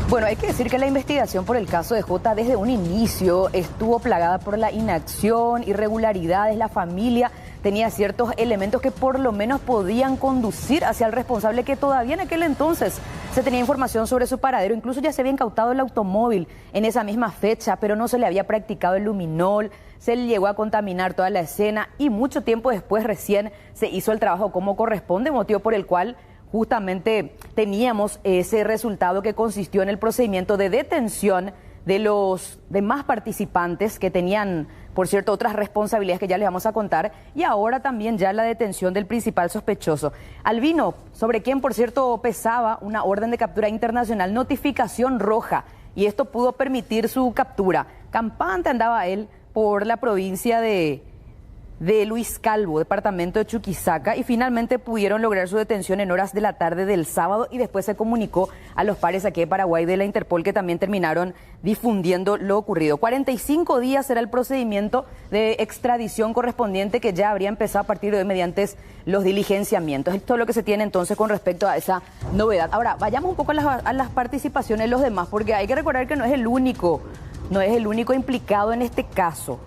Bueno, hay que decir que la investigación por el caso de Jota desde un inicio estuvo plagada por la inacción, irregularidades. La familia tenía ciertos elementos que por lo menos podían conducir hacia el responsable, que todavía en aquel entonces se tenía información sobre su paradero. Incluso ya se había incautado el automóvil en esa misma fecha, pero no se le había practicado el luminol, se le llegó a contaminar toda la escena y mucho tiempo después recién se hizo el trabajo como corresponde, motivo por el cual justamente teníamos ese resultado que consistió en el procedimiento de detención de los demás participantes que tenían, por cierto, otras responsabilidades que ya les vamos a contar, y ahora también ya la detención del principal sospechoso, Albino, sobre quien, por cierto, pesaba una orden de captura internacional, notificación roja, y esto pudo permitir su captura. Campante andaba él por la provincia de Luis Calvo, departamento de Chuquisaca, y finalmente pudieron lograr su detención en horas de la tarde del sábado y después se comunicó a los pares aquí de Paraguay de la Interpol, que también terminaron difundiendo lo ocurrido. 45 días será el procedimiento de extradición correspondiente, que ya habría empezado a partir de hoy mediante los diligenciamientos. Esto es lo que se tiene entonces con respecto a esa novedad. Ahora, vayamos un poco a las participaciones de los demás, porque hay que recordar que no es el único implicado en este caso.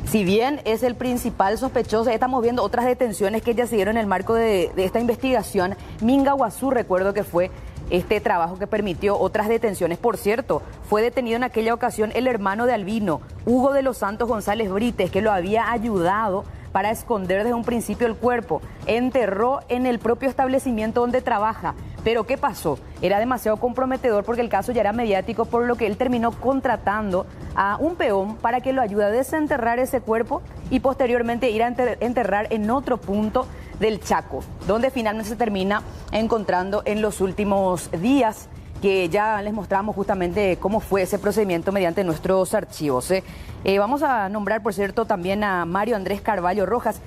Si bien es el principal sospechoso, estamos viendo otras detenciones que ya se dieron en el marco de esta investigación. Mingaguazú, recuerdo que fue este trabajo que permitió otras detenciones. Por cierto, fue detenido en aquella ocasión el hermano de Albino, Hugo de los Santos González Brites, que lo había ayudado para esconder desde un principio el cuerpo. Enterró en el propio establecimiento donde trabaja. Pero ¿qué pasó? Era demasiado comprometedor porque el caso ya era mediático, por lo que él terminó contratando a un peón para que lo ayude a desenterrar ese cuerpo y posteriormente ir a enterrar en otro punto del Chaco, donde finalmente se termina encontrando en los últimos días, que ya les mostramos justamente cómo fue ese procedimiento mediante nuestros archivos. Vamos a nombrar, por cierto, también a Mario Andrés Carvalho Rojas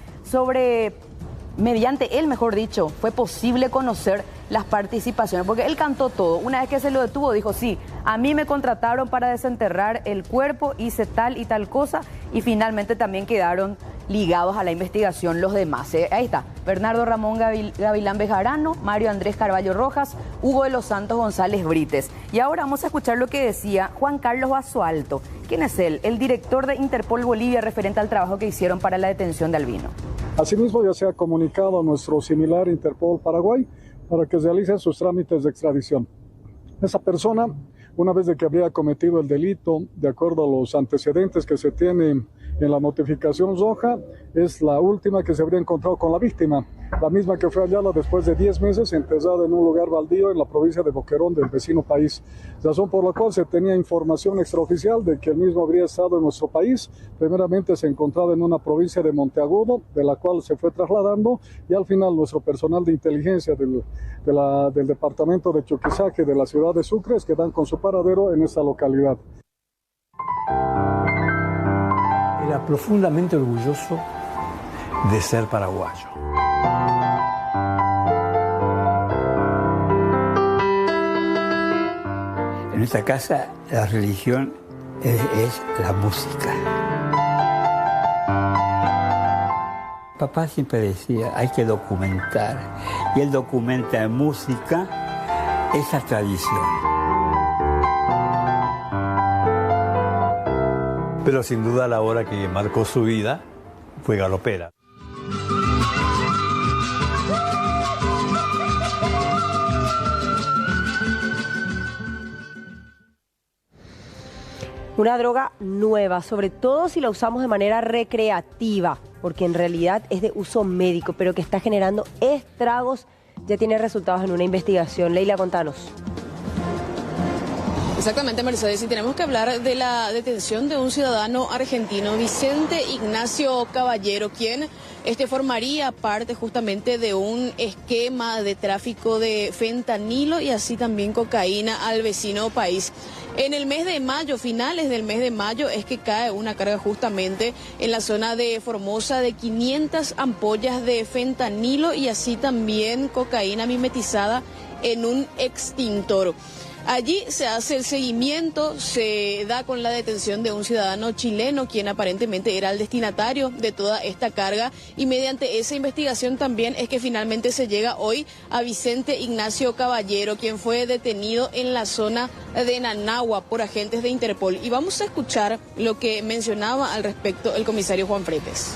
mediante él, mejor dicho, fue posible conocer las participaciones, porque él cantó todo. Una vez que se lo detuvo, dijo, sí, a mí me contrataron para desenterrar el cuerpo, hice tal y tal cosa, y finalmente también quedaron ligados a la investigación los demás. Ahí está, Bernardo Ramón Gavilán Bejarano, Mario Andrés Carvalho Rojas, Hugo de los Santos González Brites. Y ahora vamos a escuchar lo que decía Juan Carlos Basualto. ¿Quién es él? El director de Interpol Bolivia, referente al trabajo que hicieron para la detención de Albino. Asimismo, ya se ha comunicado a nuestro similar Interpol Paraguay para que realice sus trámites de extradición. Esa persona, una vez de que habría cometido el delito, de acuerdo a los antecedentes que se tienen en la notificación roja, es la última que se habría encontrado con la víctima, la misma que fue hallada después de 10 meses enterrada en un lugar baldío en la provincia de Boquerón del vecino país, razón por la cual se tenía información extraoficial de que el mismo habría estado en nuestro país. Primeramente se encontraba en una provincia de Monteagudo, de la cual se fue trasladando, y al final nuestro personal de inteligencia del departamento de Chuquisaque de la ciudad de Sucre quedan con su paradero en esta localidad. Era profundamente orgulloso de ser paraguayo. En nuestra casa la religión es la música. Papá siempre decía, hay que documentar, y él documenta en música esa tradición. Pero sin duda la obra que marcó su vida fue Galopera. Una droga nueva, sobre todo si la usamos de manera recreativa, porque en realidad es de uso médico, pero que está generando estragos. Ya tiene resultados en una investigación. Leila, contanos. Exactamente, Mercedes, y tenemos que hablar de la detención de un ciudadano argentino, Vicente Ignacio Caballero, quien formaría parte justamente de un esquema de tráfico de fentanilo y así también cocaína al vecino país. En el mes de mayo, finales del mes de mayo, es que cae una carga justamente en la zona de Formosa de 500 ampollas de fentanilo y así también cocaína mimetizada en un extintor. Allí se hace el seguimiento, se da con la detención de un ciudadano chileno, quien aparentemente era el destinatario de toda esta carga, y mediante esa investigación también es que finalmente se llega hoy a Vicente Ignacio Caballero, quien fue detenido en la zona de Nanagua por agentes de Interpol. Y vamos a escuchar lo que mencionaba al respecto el comisario Juan Fretes.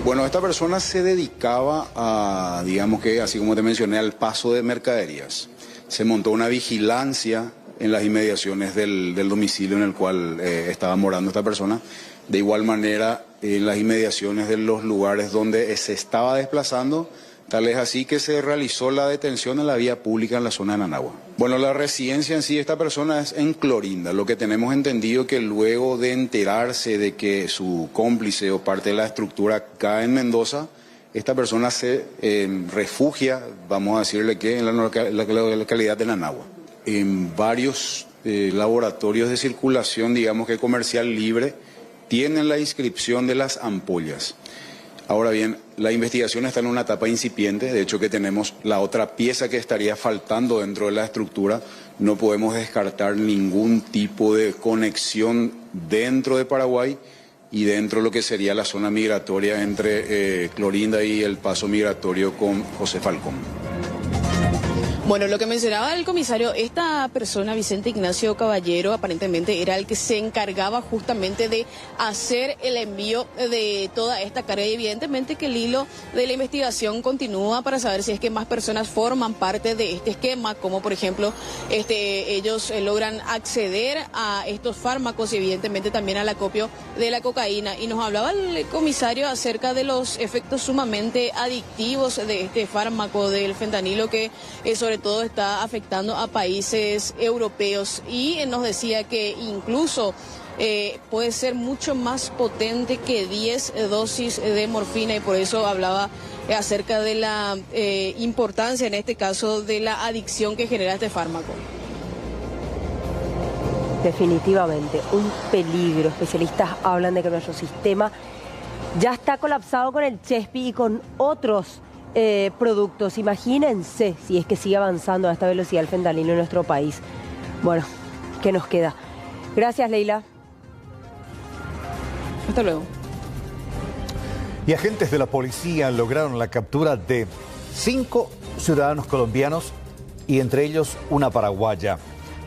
Bueno, esta persona se dedicaba a, digamos que, así como te mencioné, al paso de mercaderías. Se montó una vigilancia en las inmediaciones del domicilio en el cual estaba morando esta persona. De igual manera, en las inmediaciones de los lugares donde se estaba desplazando, tal es así que se realizó la detención en la vía pública en la zona de Nanagua. Bueno, la residencia en sí de esta persona es en Clorinda. Lo que tenemos entendido que luego de enterarse de que su cómplice o parte de la estructura cae en Mendoza, esta persona se refugia, vamos a decirle que en la localidad de Nanagua. En varios laboratorios de circulación, digamos que comercial libre, tienen la inscripción de las ampollas. Ahora bien, la investigación está en una etapa incipiente, de hecho que tenemos la otra pieza que estaría faltando dentro de la estructura. No podemos descartar ningún tipo de conexión dentro de Paraguay y dentro de lo que sería la zona migratoria entre Clorinda y el paso migratorio con José Falcón. Bueno, lo que mencionaba el comisario, esta persona, Vicente Ignacio Caballero, aparentemente era el que se encargaba justamente de hacer el envío de toda esta carga, y evidentemente que el hilo de la investigación continúa para saber si es que más personas forman parte de este esquema, como por ejemplo ellos logran acceder a estos fármacos y evidentemente también al acopio de la cocaína. Y nos hablaba el comisario acerca de los efectos sumamente adictivos de este fármaco del fentanilo, que sobre todo está afectando a países europeos, y nos decía que incluso puede ser mucho más potente que 10 dosis de morfina, y por eso hablaba acerca de la importancia en este caso de la adicción que genera este fármaco. Definitivamente, un peligro. Especialistas hablan de que nuestro sistema ya está colapsado con el Chespi y con otros productos. Imagínense si es que sigue avanzando a esta velocidad el fentanilo en nuestro país. Bueno, ¿qué nos queda? Gracias, Leila. Hasta luego. Y agentes de la policía lograron la captura de 5 ciudadanos colombianos y entre ellos una paraguaya.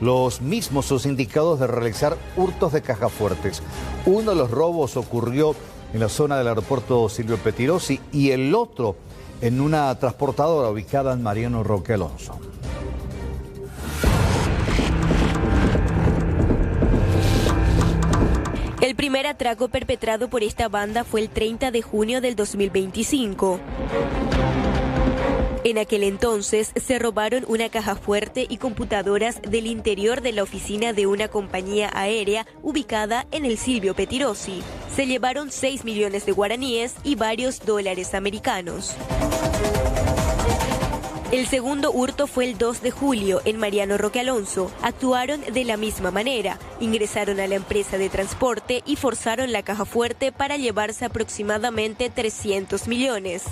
Los mismos son indicados de realizar hurtos de cajas fuertes. Uno de los robos ocurrió en la zona del aeropuerto Silvio Pettirossi y el otro en una transportadora ubicada en Mariano Roque Alonso. El primer atraco perpetrado por esta banda fue el 30 de junio del 2025. En aquel entonces se robaron una caja fuerte y computadoras del interior de la oficina de una compañía aérea ubicada en el Silvio Pettirossi. Se llevaron 6 millones de guaraníes y varios dólares americanos. El segundo hurto fue el 2 de julio en Mariano Roque Alonso. Actuaron de la misma manera. Ingresaron a la empresa de transporte y forzaron la caja fuerte para llevarse aproximadamente 300 millones.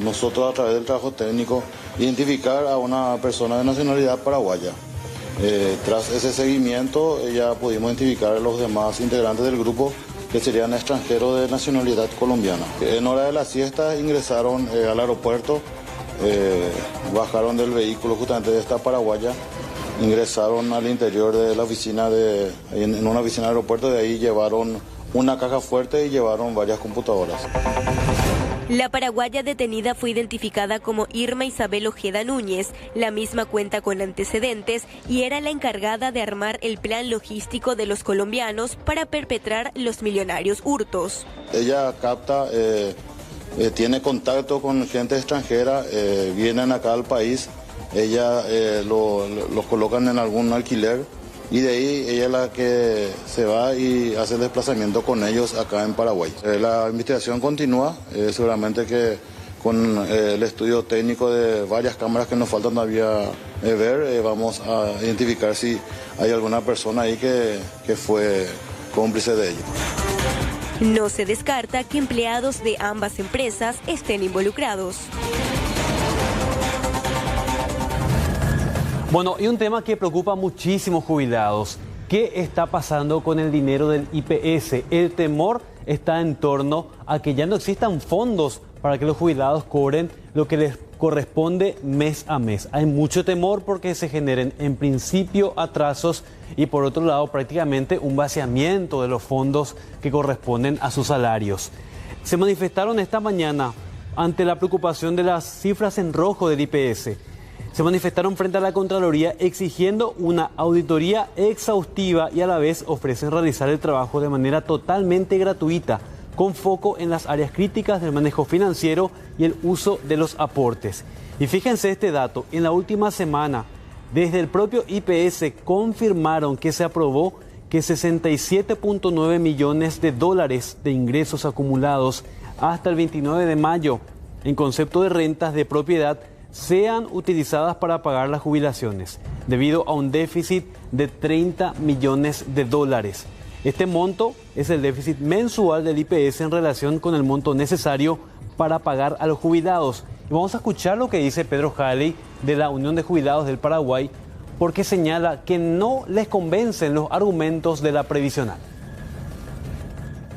Nosotros, a través del trabajo técnico, identificar a una persona de nacionalidad paraguaya. Tras ese seguimiento ya pudimos identificar a los demás integrantes del grupo, que serían extranjeros de nacionalidad colombiana. En hora de la siesta ingresaron al aeropuerto, bajaron del vehículo justamente de esta paraguaya, ingresaron al interior de la oficina, en una oficina del aeropuerto, de ahí llevaron una caja fuerte y llevaron varias computadoras. La paraguaya detenida fue identificada como Irma Isabel Ojeda Núñez. La misma cuenta con antecedentes y era la encargada de armar el plan logístico de los colombianos para perpetrar los millonarios hurtos. Ella capta, tiene contacto con gente extranjera, vienen acá al país, ella los colocan en algún alquiler y de ahí ella es la que se va y hace el desplazamiento con ellos acá en Paraguay. La investigación continúa, seguramente que con el estudio técnico de varias cámaras que nos faltan todavía ver, vamos a identificar si hay alguna persona ahí que fue cómplice de ello. No se descarta que empleados de ambas empresas estén involucrados. Bueno, y un tema que preocupa a muchísimos jubilados. ¿Qué está pasando con el dinero del IPS? El temor está en torno a que ya no existan fondos para que los jubilados cobren lo que les corresponde mes a mes. Hay mucho temor porque se generen en principio atrasos y por otro lado prácticamente un vaciamiento de los fondos que corresponden a sus salarios. Se manifestaron esta mañana ante la preocupación de las cifras en rojo del IPS. Se manifestaron frente a la Contraloría exigiendo una auditoría exhaustiva y a la vez ofrecen realizar el trabajo de manera totalmente gratuita, con foco en las áreas críticas del manejo financiero y el uso de los aportes. Y fíjense este dato, en la última semana, desde el propio IPS confirmaron que se aprobó que 67.9 millones de dólares de ingresos acumulados hasta el 29 de mayo en concepto de rentas de propiedad sean utilizadas para pagar las jubilaciones, debido a un déficit de 30 millones de dólares. Este monto es el déficit mensual del IPS en relación con el monto necesario para pagar a los jubilados. Y vamos a escuchar lo que dice Pedro Jali de la Unión de Jubilados del Paraguay, porque señala que no les convencen los argumentos de la previsional.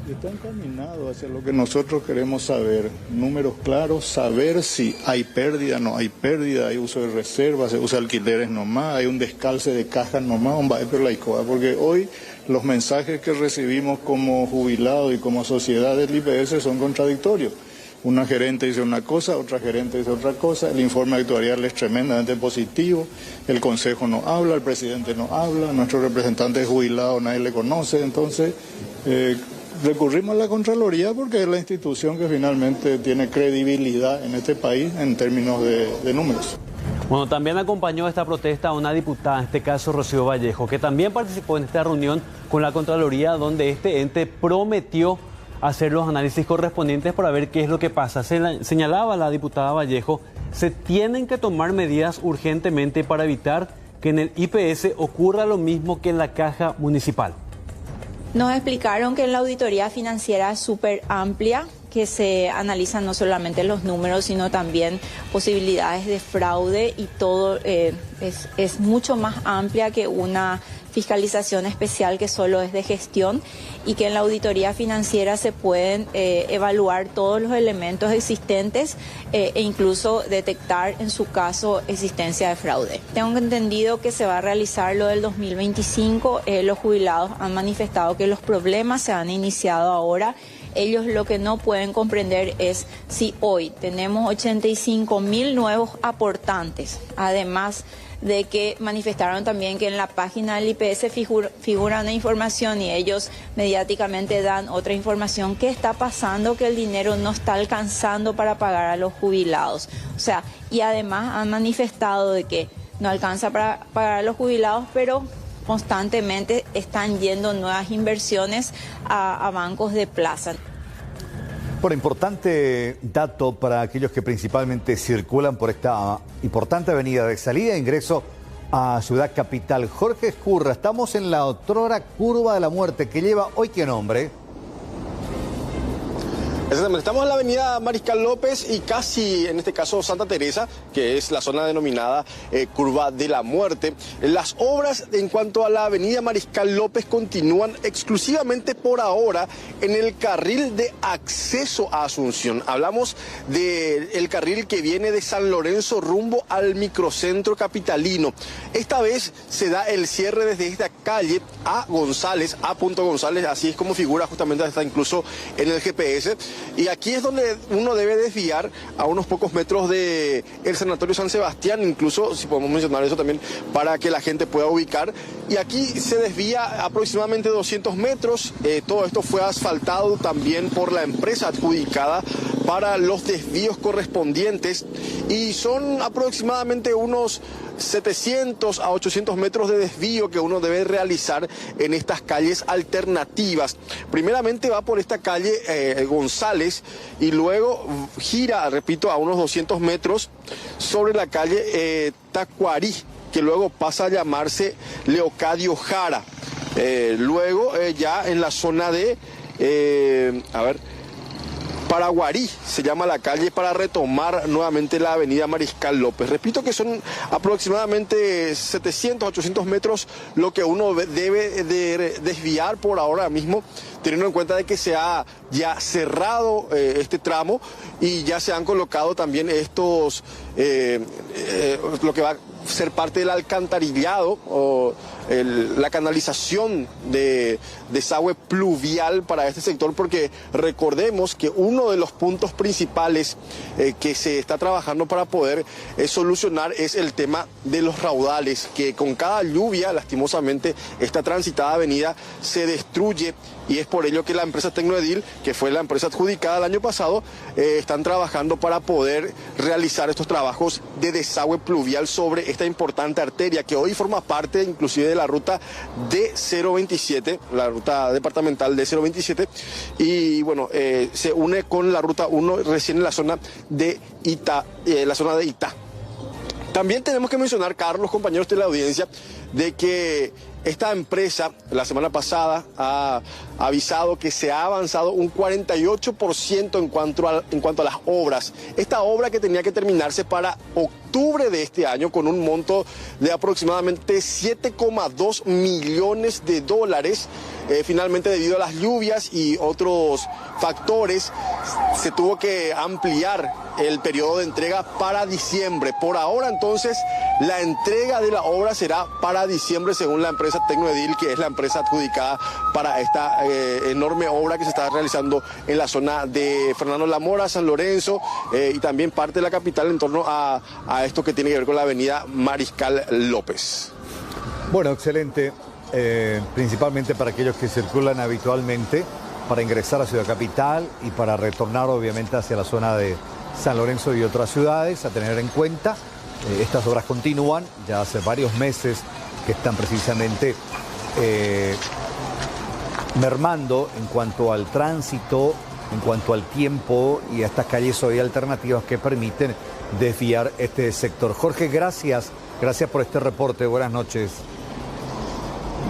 Está encaminado hacia lo que nosotros queremos saber, números claros, saber si hay pérdida, no hay pérdida, hay uso de reservas, se usa alquileres nomás, hay un descalce de cajas nomás, porque hoy los mensajes que recibimos como jubilados y como sociedad del IPS son contradictorios. Una gerente dice una cosa, otra gerente dice otra cosa, el informe actuarial es tremendamente positivo, el consejo no habla, el presidente no habla, nuestro representante de jubilados nadie le conoce, entonces recurrimos a la Contraloría porque es la institución que finalmente tiene credibilidad en este país en términos de números. Bueno, también acompañó esta protesta a una diputada, en este caso Rocío Vallejo, que también participó en esta reunión con la Contraloría, donde este ente prometió hacer los análisis correspondientes para ver qué es lo que pasa. Señalaba la diputada Vallejo, se tienen que tomar medidas urgentemente para evitar que en el IPS ocurra lo mismo que en la caja municipal. Nos explicaron que la auditoría financiera es súper amplia, que se analizan no solamente los números, sino también posibilidades de fraude y todo es mucho más amplia que una fiscalización especial que solo es de gestión y que en la auditoría financiera se pueden evaluar todos los elementos existentes e incluso detectar en su caso existencia de fraude. Tengo entendido que se va a realizar lo del 2025, los jubilados han manifestado que los problemas se han iniciado ahora Ellos lo que no pueden comprender es si hoy tenemos 85.000 nuevos aportantes, además de que manifestaron también que en la página del IPS figura una información y ellos mediáticamente dan otra información. ¿Qué está pasando? Que el dinero no está alcanzando para pagar a los jubilados. O sea, y además han manifestado de que no alcanza para pagar a los jubilados, pero constantemente están yendo nuevas inversiones a bancos de plaza. Por importante dato para aquellos que principalmente circulan por esta importante avenida de salida e ingreso a Ciudad Capital. Jorge Ezcurra, estamos en la otrora curva de la muerte que lleva hoy ¿qué nombre? Exactamente, estamos en la avenida Mariscal López y casi, en este caso, Santa Teresa, que es la zona denominada Curva de la Muerte. Las obras en cuanto a la avenida Mariscal López continúan exclusivamente por ahora en el carril de acceso a Asunción. Hablamos del carril que viene de San Lorenzo rumbo al microcentro capitalino. Esta vez se da el cierre desde esta calle A. González, A. González, así es como figura justamente, está incluso en el GPS. Y aquí es donde uno debe desviar a unos pocos metros del Sanatorio San Sebastián, incluso, si podemos mencionar eso también, para que la gente pueda ubicar. Y aquí se desvía aproximadamente 200 metros. Todo esto fue asfaltado también por la empresa adjudicada para los desvíos correspondientes. Y son aproximadamente unos 700 a 800 metros de desvío que uno debe realizar en estas calles alternativas. Primeramente va por esta calle González y luego gira, repito, a unos 200 metros sobre la calle Tacuarí, que luego pasa a llamarse Leocadio Jara. Luego ya en la zona de, Paraguarí se llama la calle, para retomar nuevamente la avenida Mariscal López. Repito que son aproximadamente 700, 800 metros lo que uno debe de desviar por ahora mismo, teniendo en cuenta de que se ha ya cerrado este tramo y ya se han colocado también estos, lo que va a ser parte del alcantarillado o la canalización de desagüe pluvial para este sector, porque recordemos que uno de los puntos principales que se está trabajando para poder solucionar es el tema de los raudales, que con cada lluvia, lastimosamente, esta transitada avenida se destruye, y es por ello que la empresa Tecnoedil, que fue la empresa adjudicada el año pasado, están trabajando para poder realizar estos trabajos de desagüe pluvial sobre esta importante arteria que hoy forma parte inclusive de la ruta D027, la ruta departamental D027, y bueno, se une con la ruta 1 recién en la zona de Itá, También tenemos que mencionar, Carlos, compañeros de la audiencia, de que esta empresa la semana pasada ha avisado que se ha avanzado un 48% en cuanto a las obras. Esta obra que tenía que terminarse para octubre de este año con un monto de aproximadamente 7,2 millones de dólares. Finalmente, debido a las lluvias y otros factores, se tuvo que ampliar el periodo de entrega para diciembre. Por ahora, entonces, la entrega de la obra será para diciembre, según la empresa Tecnoedil, que es la empresa adjudicada para esta enorme obra que se está realizando en la zona de Fernando Lamora, San Lorenzo, y también parte de la capital en torno a esto que tiene que ver con la avenida Mariscal López. Bueno, excelente. Principalmente para aquellos que circulan habitualmente para ingresar a Ciudad Capital y para retornar obviamente hacia la zona de San Lorenzo y otras ciudades, a tener en cuenta. Estas obras continúan, ya hace varios meses que están precisamente mermando en cuanto al tránsito, en cuanto al tiempo y a estas calles hoy alternativas que permiten desviar este sector. Jorge, gracias por este reporte. Buenas noches.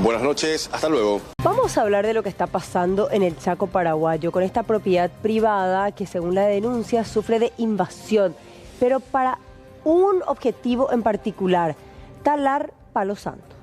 Buenas noches, hasta luego. Vamos a hablar de lo que está pasando en el Chaco paraguayo con esta propiedad privada que, según la denuncia, sufre de invasión, pero para un objetivo en particular: talar Palo Santo.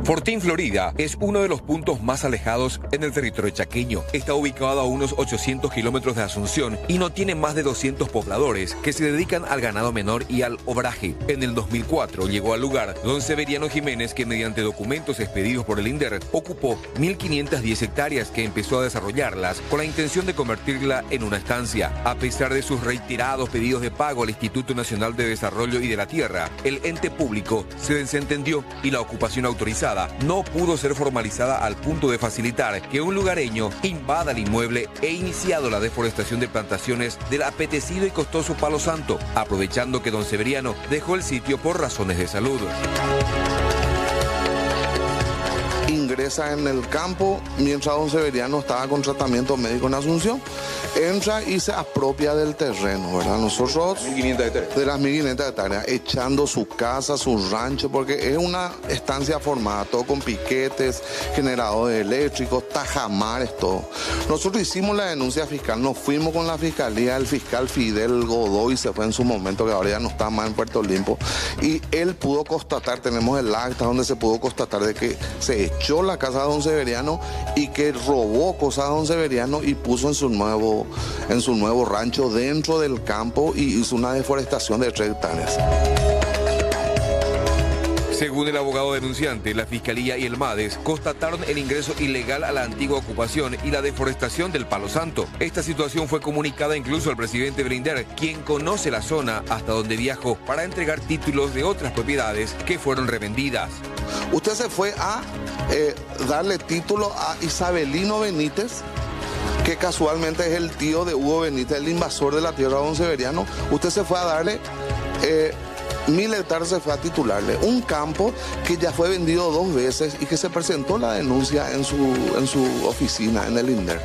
Fortín, Florida, es uno de los puntos más alejados en el territorio chaqueño. Está ubicado a unos 800 kilómetros de Asunción y no tiene más de 200 pobladores que se dedican al ganado menor y al obraje. En el 2004 llegó al lugar don Severiano Jiménez, que mediante documentos expedidos por el INDER ocupó 1.510 hectáreas, que empezó a desarrollarlas con la intención de convertirla en una estancia. A pesar de sus reiterados pedidos de pago al Instituto Nacional de Desarrollo y de la Tierra, el ente público se desentendió y la ocupación autorizada no pudo ser formalizada al punto de facilitar que un lugareño invada el inmueble e iniciado la deforestación de plantaciones del apetecido y costoso Palo Santo, aprovechando que don Severiano dejó el sitio por razones de salud. Ingresa en el campo mientras don Severiano estaba con tratamiento médico en Asunción, entra y se apropia del terreno, ¿verdad? Nosotros, de las 1.500 hectáreas, echando su casa, su rancho, porque es una estancia formada, todo con piquetes, generadores eléctricos, tajamares, todo. Nosotros hicimos la denuncia fiscal, nos fuimos con la fiscalía, el fiscal Fidel Godoy se fue en su momento, que ahora ya no está más en Puerto Limpo, y él pudo constatar, tenemos el acta donde se pudo constatar de que se echó la casa de don Severiano y que robó cosas de don Severiano y puso en su nuevo rancho dentro del campo y hizo una deforestación de 3 hectáreas. Según el abogado denunciante, la Fiscalía y el MADES constataron el ingreso ilegal a la antigua ocupación y la deforestación del Palo Santo. Esta situación fue comunicada incluso al presidente del INDER, quien conoce la zona hasta donde viajó para entregar títulos de otras propiedades que fueron revendidas. Usted se fue a darle título a Isabelino Benítez, que casualmente es el tío de Hugo Benítez, el invasor de la tierra de don Severiano. Usted se fue a darle 1.000 hectáreas, se fue a titularle un campo que ya fue vendido 2 veces y que se presentó la denuncia en su oficina, en el INDER,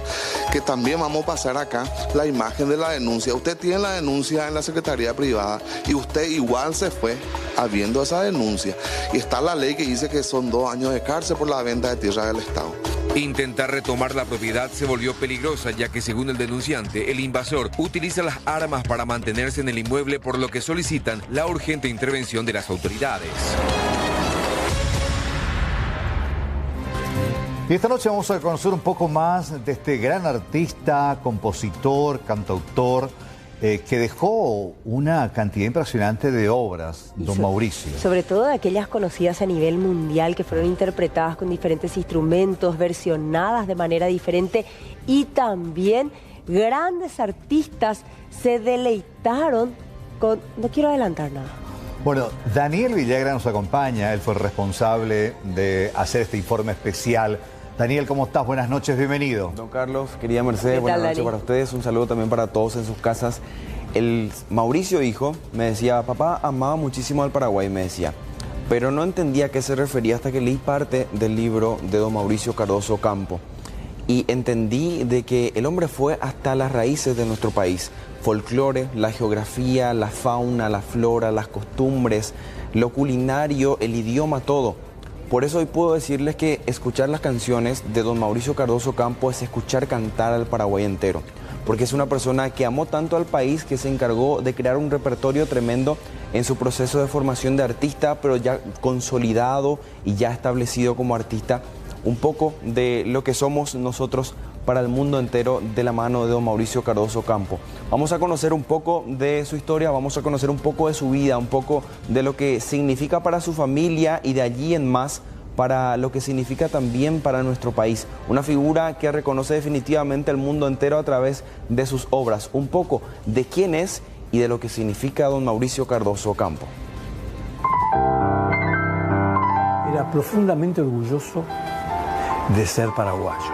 que también vamos a pasar acá la imagen de la denuncia. Usted tiene la denuncia en la Secretaría Privada y usted igual se fue habiendo esa denuncia. Y está la ley que dice que son 2 años de cárcel por la venta de tierra del Estado. Intentar retomar la propiedad se volvió peligrosa, ya que según el denunciante, el invasor utiliza las armas para mantenerse en el inmueble, por lo que solicitan la urgente intervención de las autoridades. Y esta noche vamos a conocer un poco más de este gran artista, compositor, cantautor, que dejó una cantidad impresionante de obras, don Mauricio. Sobre todo de aquellas conocidas a nivel mundial, que fueron interpretadas con diferentes instrumentos, versionadas de manera diferente, y también grandes artistas se deleitaron con... No quiero adelantar nada. Bueno, Daniel Villagra nos acompaña, él fue el responsable de hacer este informe especial. Daniel, ¿cómo estás? Buenas noches, bienvenido. Don Carlos, querida Mercedes, buenas noches para ustedes. Un saludo también para todos en sus casas. El Mauricio, hijo, me decía, papá amaba muchísimo al Paraguay, me decía, pero no entendía a qué se refería hasta que leí parte del libro de don Mauricio Cardoso Campo. Y entendí de que el hombre fue hasta las raíces de nuestro país. Folclore, la geografía, la fauna, la flora, las costumbres, lo culinario, el idioma, todo. Por eso hoy puedo decirles que escuchar las canciones de don Mauricio Cardoso Campo es escuchar cantar al Paraguay entero. Porque es una persona que amó tanto al país que se encargó de crear un repertorio tremendo en su proceso de formación de artista, pero ya consolidado y ya establecido como artista, un poco de lo que somos nosotros para el mundo entero de la mano de don Mauricio Cardoso Campo. Vamos a conocer un poco de su historia, vamos a conocer un poco de su vida, un poco de lo que significa para su familia y de allí en más para lo que significa también para nuestro país. Una figura que reconoce definitivamente el mundo entero a través de sus obras. Un poco de quién es y de lo que significa don Mauricio Cardoso Campo. Era profundamente orgulloso de ser paraguayo.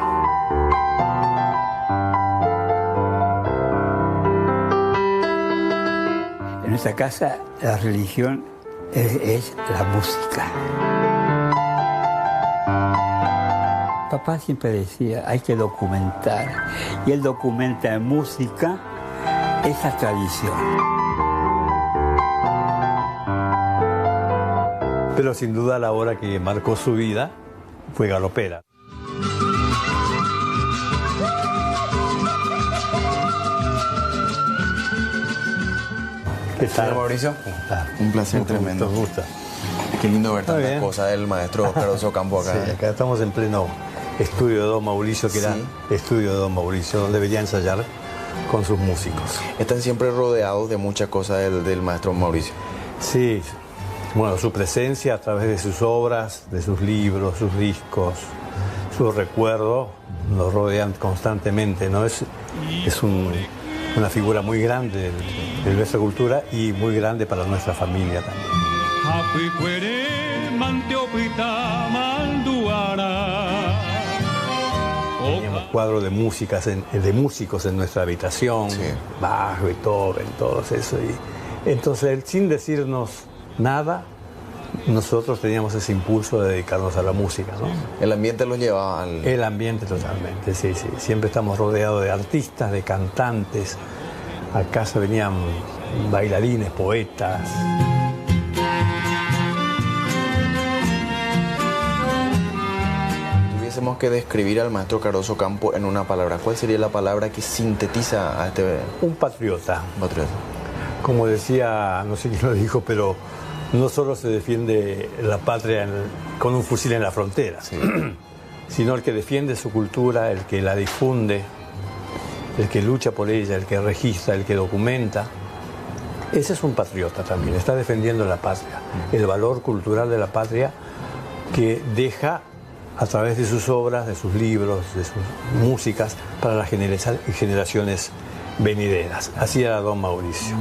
En nuestra casa la religión es la música. Papá siempre decía, hay que documentar, y él documenta en música esa tradición. Pero sin duda la obra que marcó su vida fue Galopera. ¿Qué tal, Mauricio? Un placer tremendo. Gusta. Qué lindo ver tantas cosas del maestro Cardoso Campo acá. Sí, acá estamos en pleno estudio de Don Mauricio, que era estudio de Don Mauricio, donde venía a ensayar con sus músicos. Están siempre rodeados de muchas cosas del maestro Mauricio. Sí, bueno, su presencia a través de sus obras, de sus libros, sus discos, sus recuerdos, nos rodean constantemente, ¿no? Es una figura muy grande de nuestra cultura y muy grande para nuestra familia también. Teníamos cuadros de músicos en nuestra habitación, Bach, Beethoven, todo eso. Y entonces, sin decirnos nada, nosotros teníamos ese impulso de dedicarnos a la música, ¿no? El ambiente los llevaba al... El ambiente totalmente, sí. Siempre estamos rodeados de artistas, de cantantes. A casa venían bailarines, poetas. Tuviésemos que describir al maestro Cardoso Campo en una palabra, ¿cuál sería la palabra que sintetiza a este...? Un patriota. Patriota. Como decía, no sé quién lo dijo, pero no solo se defiende la patria con un fusil en la frontera, sino el que defiende su cultura, el que la difunde, el que lucha por ella, el que registra, el que documenta. Ese es un patriota también, está defendiendo la patria, el valor cultural de la patria que deja a través de sus obras, de sus libros, de sus músicas, para las generaciones venideras. Así era Don Mauricio.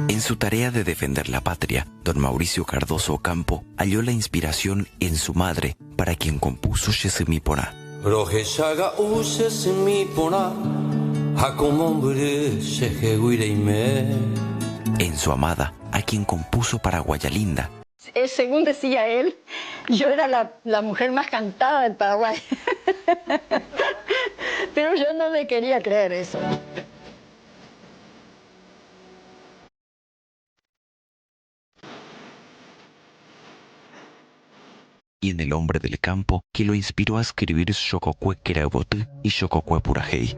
En su tarea de defender la patria, don Mauricio Cardoso Campo halló la inspiración en su madre, para quien compuso Yesemipona. En su amada, a quien compuso Paraguaya Linda. Según decía él, yo era la mujer más cantada del Paraguay. Pero yo no le quería creer eso. Y en El hombre del campo, que lo inspiró a escribir Xococue Querabotu y Xococue Purajei.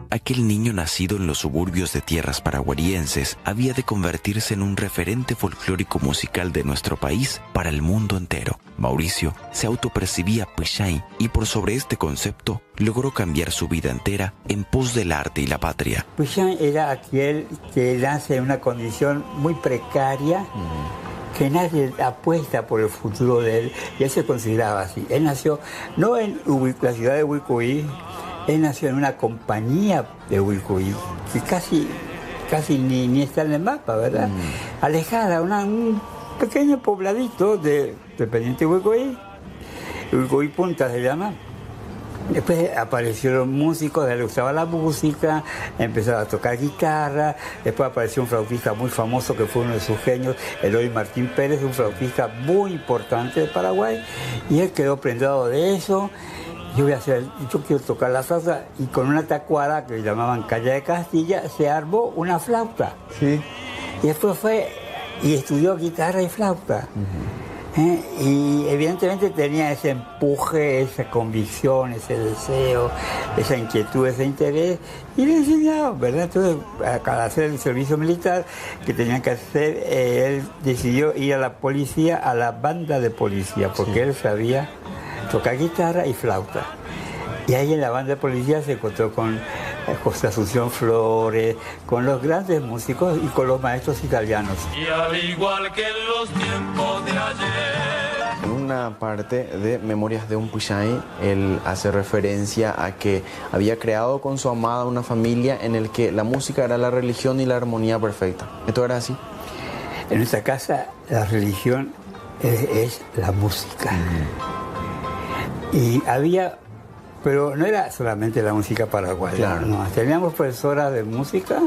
Aquel niño nacido en los suburbios de tierras paraguarienses había de convertirse en un referente folclórico musical de nuestro país para el mundo entero. Mauricio se autopercibía Pishai y por sobre este concepto logró cambiar su vida entera en pos del arte y la patria. Pishai era aquel que nace en una condición muy precaria, que nadie apuesta por el futuro de él, y él se consideraba así. Él nació no en la ciudad de Uicuí, él nació en una compañía de Uicuí, que casi ni está en el mapa, ¿verdad? Alejada, un pequeño pobladito dependiente de Uicuí, Uicuí Punta se llama. Después aparecieron músicos, a él le gustaba la música, empezaba a tocar guitarra, después apareció un flautista muy famoso que fue uno de sus genios, Eloy Martín Pérez, un flautista muy importante de Paraguay, y él quedó prendado de eso. Yo quiero tocar la flauta, y con una tacuara que llamaban Calle de Castilla se armó una flauta. Sí. Y después fue y estudió guitarra y flauta. Y evidentemente tenía ese empuje, esa convicción, ese deseo, esa inquietud, ese interés, y le enseñaban, ¿verdad? Entonces, al hacer el servicio militar que tenía que hacer, él decidió ir a la policía, a la banda de policía, porque él sabía tocar guitarra y flauta. Y ahí en la banda de policía se encontró con José Asunción Flores, con los grandes músicos y con los maestros italianos. Y al igual que en los tiempos de ayer. En una parte de Memorias de un Pishai, él hace referencia a que había creado con su amada una familia en el que la música era la religión y la armonía perfecta. ¿Esto era así? En nuestra casa la religión es la música. Y había... Pero no era solamente la música paraguaya, claro. No, teníamos profesoras de música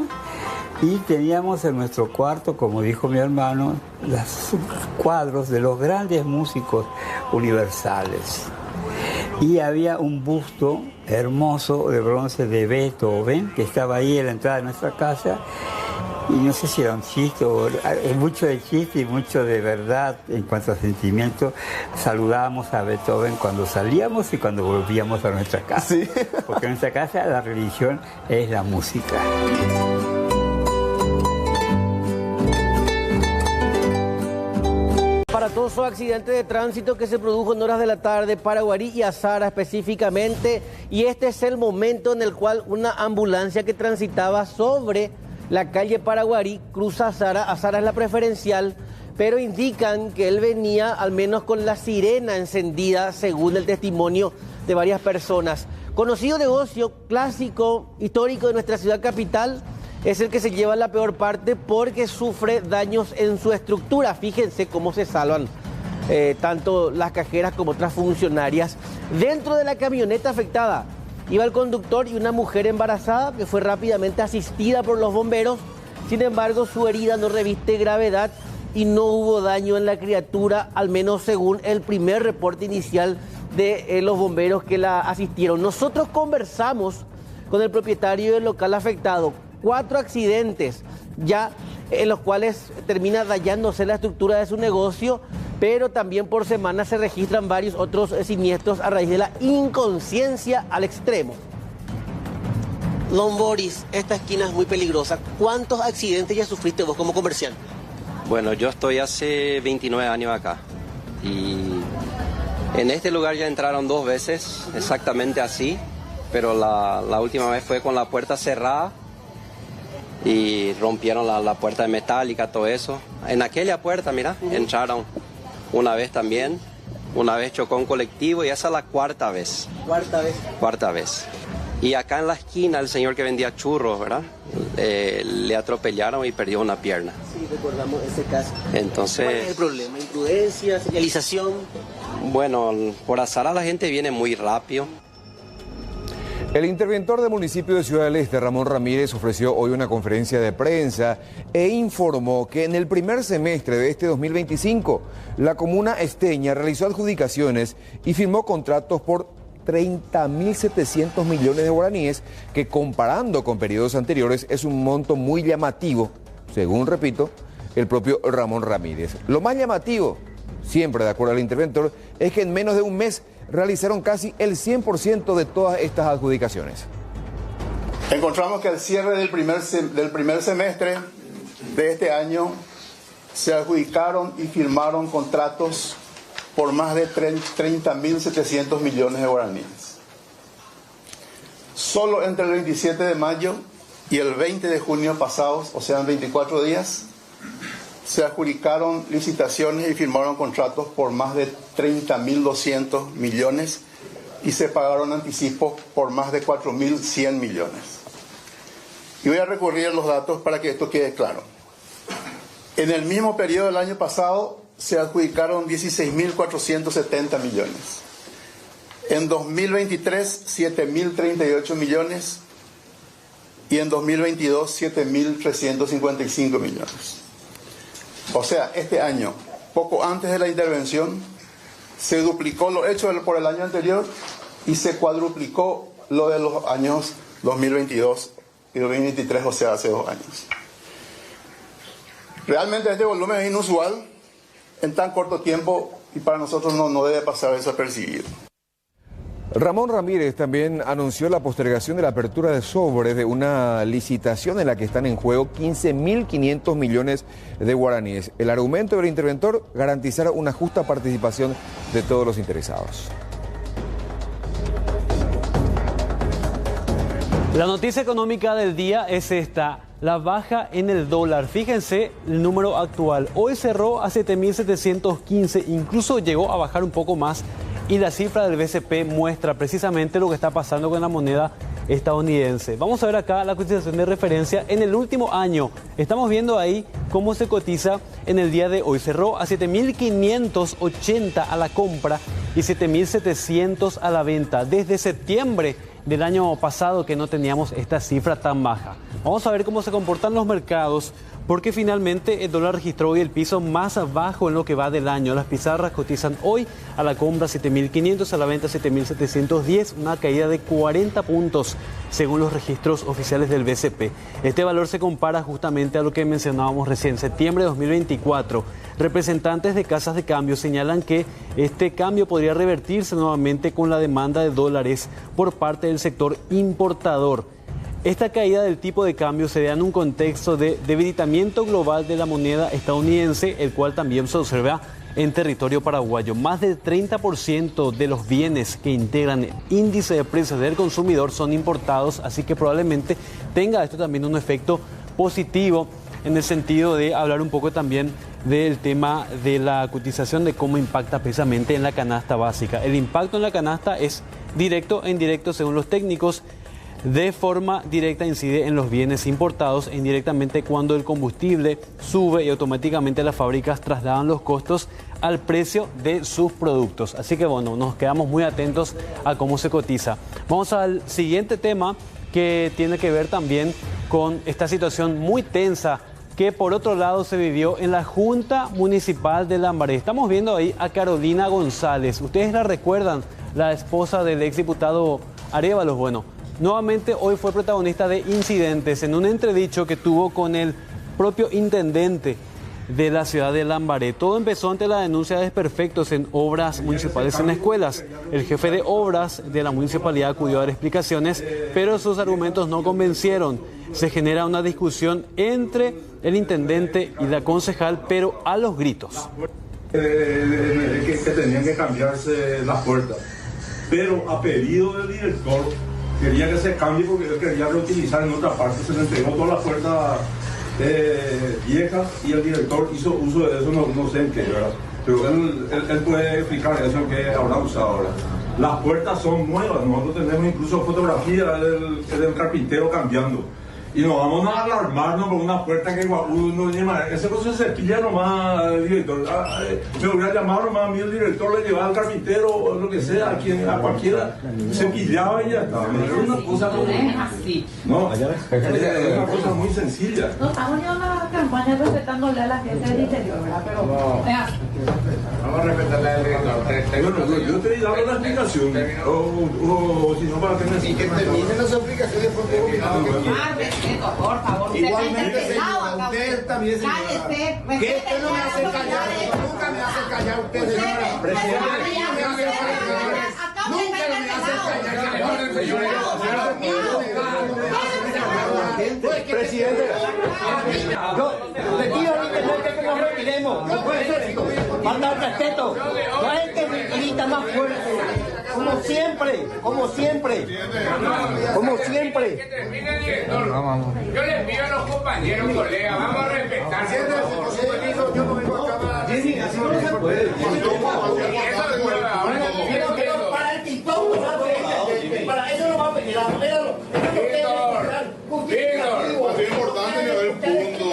y teníamos en nuestro cuarto, como dijo mi hermano, los cuadros de los grandes músicos universales. Y había un busto hermoso de bronce de Beethoven que estaba ahí en la entrada de nuestra casa, Y no sé si era un chiste o mucho de chiste y mucho de verdad en cuanto a sentimiento. Saludábamos a Beethoven cuando salíamos y cuando volvíamos a nuestra casa. ¿Sí? Porque en nuestra casa la religión es la música. Aparatoso accidente de tránsito que se produjo en horas de la tarde, Paraguarí y Azara específicamente. Y este es el momento en el cual una ambulancia que transitaba sobre la calle Paraguarí cruza Azara. Azara es la preferencial, pero indican que él venía al menos con la sirena encendida, según el testimonio de varias personas. Conocido negocio clásico, histórico de nuestra ciudad capital, es el que se lleva la peor parte porque sufre daños en su estructura. Fíjense cómo se salvan tanto las cajeras como otras funcionarias. Dentro de la camioneta afectada iba el conductor y una mujer embarazada que fue rápidamente asistida por los bomberos. Sin embargo, su herida no reviste gravedad y no hubo daño en la criatura, al menos según el primer reporte inicial de los bomberos que la asistieron. Nosotros conversamos con el propietario del local afectado. 4 accidentes ya en los cuales termina dañándose la estructura de su negocio, pero también por semana se registran varios otros siniestros a raíz de la inconsciencia al extremo. Don Boris, esta esquina es muy peligrosa. ¿Cuántos accidentes ya sufriste vos como comerciante? Bueno, yo estoy hace 29 años acá y en este lugar ya entraron 2 veces, exactamente así, pero la última vez fue con la puerta cerrada y rompieron la puerta de metálica, todo eso. En aquella puerta, mira, entraron una vez también, una vez chocó un colectivo y esa es la 4ª vez. ¿Cuarta vez? 4ª vez. Y acá en la esquina el señor que vendía churros, ¿verdad? Le atropellaron y perdió una pierna. Sí, recordamos ese caso. Entonces... ¿Cuál es el problema? ¿Imprudencia, señalización? Bueno, por Azara la gente viene muy rápido. El interventor del municipio de Ciudad del Este, Ramón Ramírez, ofreció hoy una conferencia de prensa e informó que en el primer semestre de este 2025, la comuna esteña realizó adjudicaciones y firmó contratos por 30.700 millones de guaraníes, que comparando con periodos anteriores es un monto muy llamativo, según, repito, el propio Ramón Ramírez. Lo más llamativo, siempre de acuerdo al interventor, es que en menos de un mes realizaron casi el 100% de todas estas adjudicaciones. Encontramos que al cierre del primer semestre de este año se adjudicaron y firmaron contratos por más de 30.700 millones de guaraníes. Solo entre el 27 de mayo y el 20 de junio pasados, o sea, en 24 días, se adjudicaron licitaciones y firmaron contratos por más de 30.200 millones y se pagaron anticipos por más de 4.100 millones. Y voy a recurrir a los datos para que esto quede claro. En el mismo periodo del año pasado se adjudicaron 16.470 millones. En 2023, 7.038 millones y en 2022, 7.355 millones. O sea, este año, poco antes de la intervención, se duplicó lo hecho por el año anterior y se cuadruplicó lo de los años 2022 y 2023, o sea, hace 2 años. Realmente este volumen es inusual en tan corto tiempo y para nosotros no debe pasar desapercibido. Ramón Ramírez también anunció la postergación de la apertura de sobres de una licitación en la que están en juego 15.500 millones de guaraníes. El argumento del interventor: garantizar una justa participación de todos los interesados. La noticia económica del día es esta: la baja en el dólar. Fíjense el número actual. Hoy cerró a 7.715, incluso llegó a bajar un poco más. Y la cifra del BCP muestra precisamente lo que está pasando con la moneda estadounidense. Vamos a ver acá la cotización de referencia en el último año. Estamos viendo ahí cómo se cotiza en el día de hoy. Cerró a 7.580 a la compra y 7.700 a la venta. Desde septiembre del año pasado que no teníamos esta cifra tan baja. Vamos a ver cómo se comportan los mercados, porque finalmente el dólar registró hoy el piso más bajo en lo que va del año. Las pizarras cotizan hoy a la compra 7.500, a la venta 7.710, una caída de 40 puntos según los registros oficiales del BCP. Este valor se compara justamente a lo que mencionábamos recién, septiembre de 2024. Representantes de casas de cambio señalan que este cambio podría revertirse nuevamente con la demanda de dólares por parte del sector importador. Esta caída del tipo de cambio se da en un contexto de debilitamiento global de la moneda estadounidense, el cual también se observa en territorio paraguayo. Más del 30% de los bienes que integran el índice de precios del consumidor son importados, así que probablemente tenga esto también un efecto positivo en el sentido de hablar un poco también del tema de la cotización, de cómo impacta precisamente en la canasta básica. El impacto en la canasta es directo e indirecto según los técnicos. De forma directa incide en los bienes importados e indirectamente cuando el combustible sube y automáticamente las fábricas trasladan los costos al precio de sus productos. Así que bueno, nos quedamos muy atentos a cómo se cotiza. Vamos al siguiente tema que tiene que ver también con esta situación muy tensa que por otro lado se vivió en la Junta Municipal de Lambaré. Estamos viendo ahí a Carolina González. Ustedes la recuerdan, la esposa del exdiputado Arévalos. Bueno, nuevamente hoy fue protagonista de incidentes en un entredicho que tuvo con el propio intendente de la ciudad de Lambaré. Todo empezó ante la denuncia de desperfectos en obras municipales en escuelas. El jefe de obras de la municipalidad acudió a dar explicaciones, pero sus argumentos no convencieron. Se genera una discusión entre el intendente y la concejal, pero a los gritos. Que tenían que cambiarse las puertas, pero a pedido del director quería que se cambie porque él quería reutilizar en otra parte. Se le entregó todas las puertas viejas y el director hizo uso de eso, no sé en qué, ¿verdad? Pero él puede explicar eso que habrá usado ahora. Las puertas son nuevas, nosotros tenemos incluso fotografía del carpintero cambiando. Y nos vamos a alarmarnos por una puerta que uno lleva. Ese cosa se pilla nomás, director. Me hubiera llamado nomás a mí el director, le llevaba al carpintero o lo que sea, a cualquiera. Se pillaba y ya estaba. Es una cosa muy... así. No, es una cosa muy sencilla. No estamos ya en una campaña respetándole a la gente del interior, ¿verdad? Pero es así. Vamos a respetarle al director. Bueno, yo te he dado la explicación. O si no, para que me... Y que terminen las explicaciones porque... Por favor, igualmente, señora, usted también, señora. Cállese, ¿Qué usted no me hace callar? Nunca me hace callar usted, señora. Presidente, nunca me hace callar. Presidente, yo le pido al intendente que nos retiremos. No puede ser esto. Falta el respeto. No es que grita más fuerte. Como siempre, como siempre. Como siempre. Yo les pido a los compañeros, colegas, vamos a respetar. Yo no vengo a acabar. Así no se puede. Pero para el TikTok, para eso no va a pedir. Víctor, es importante nivel punto.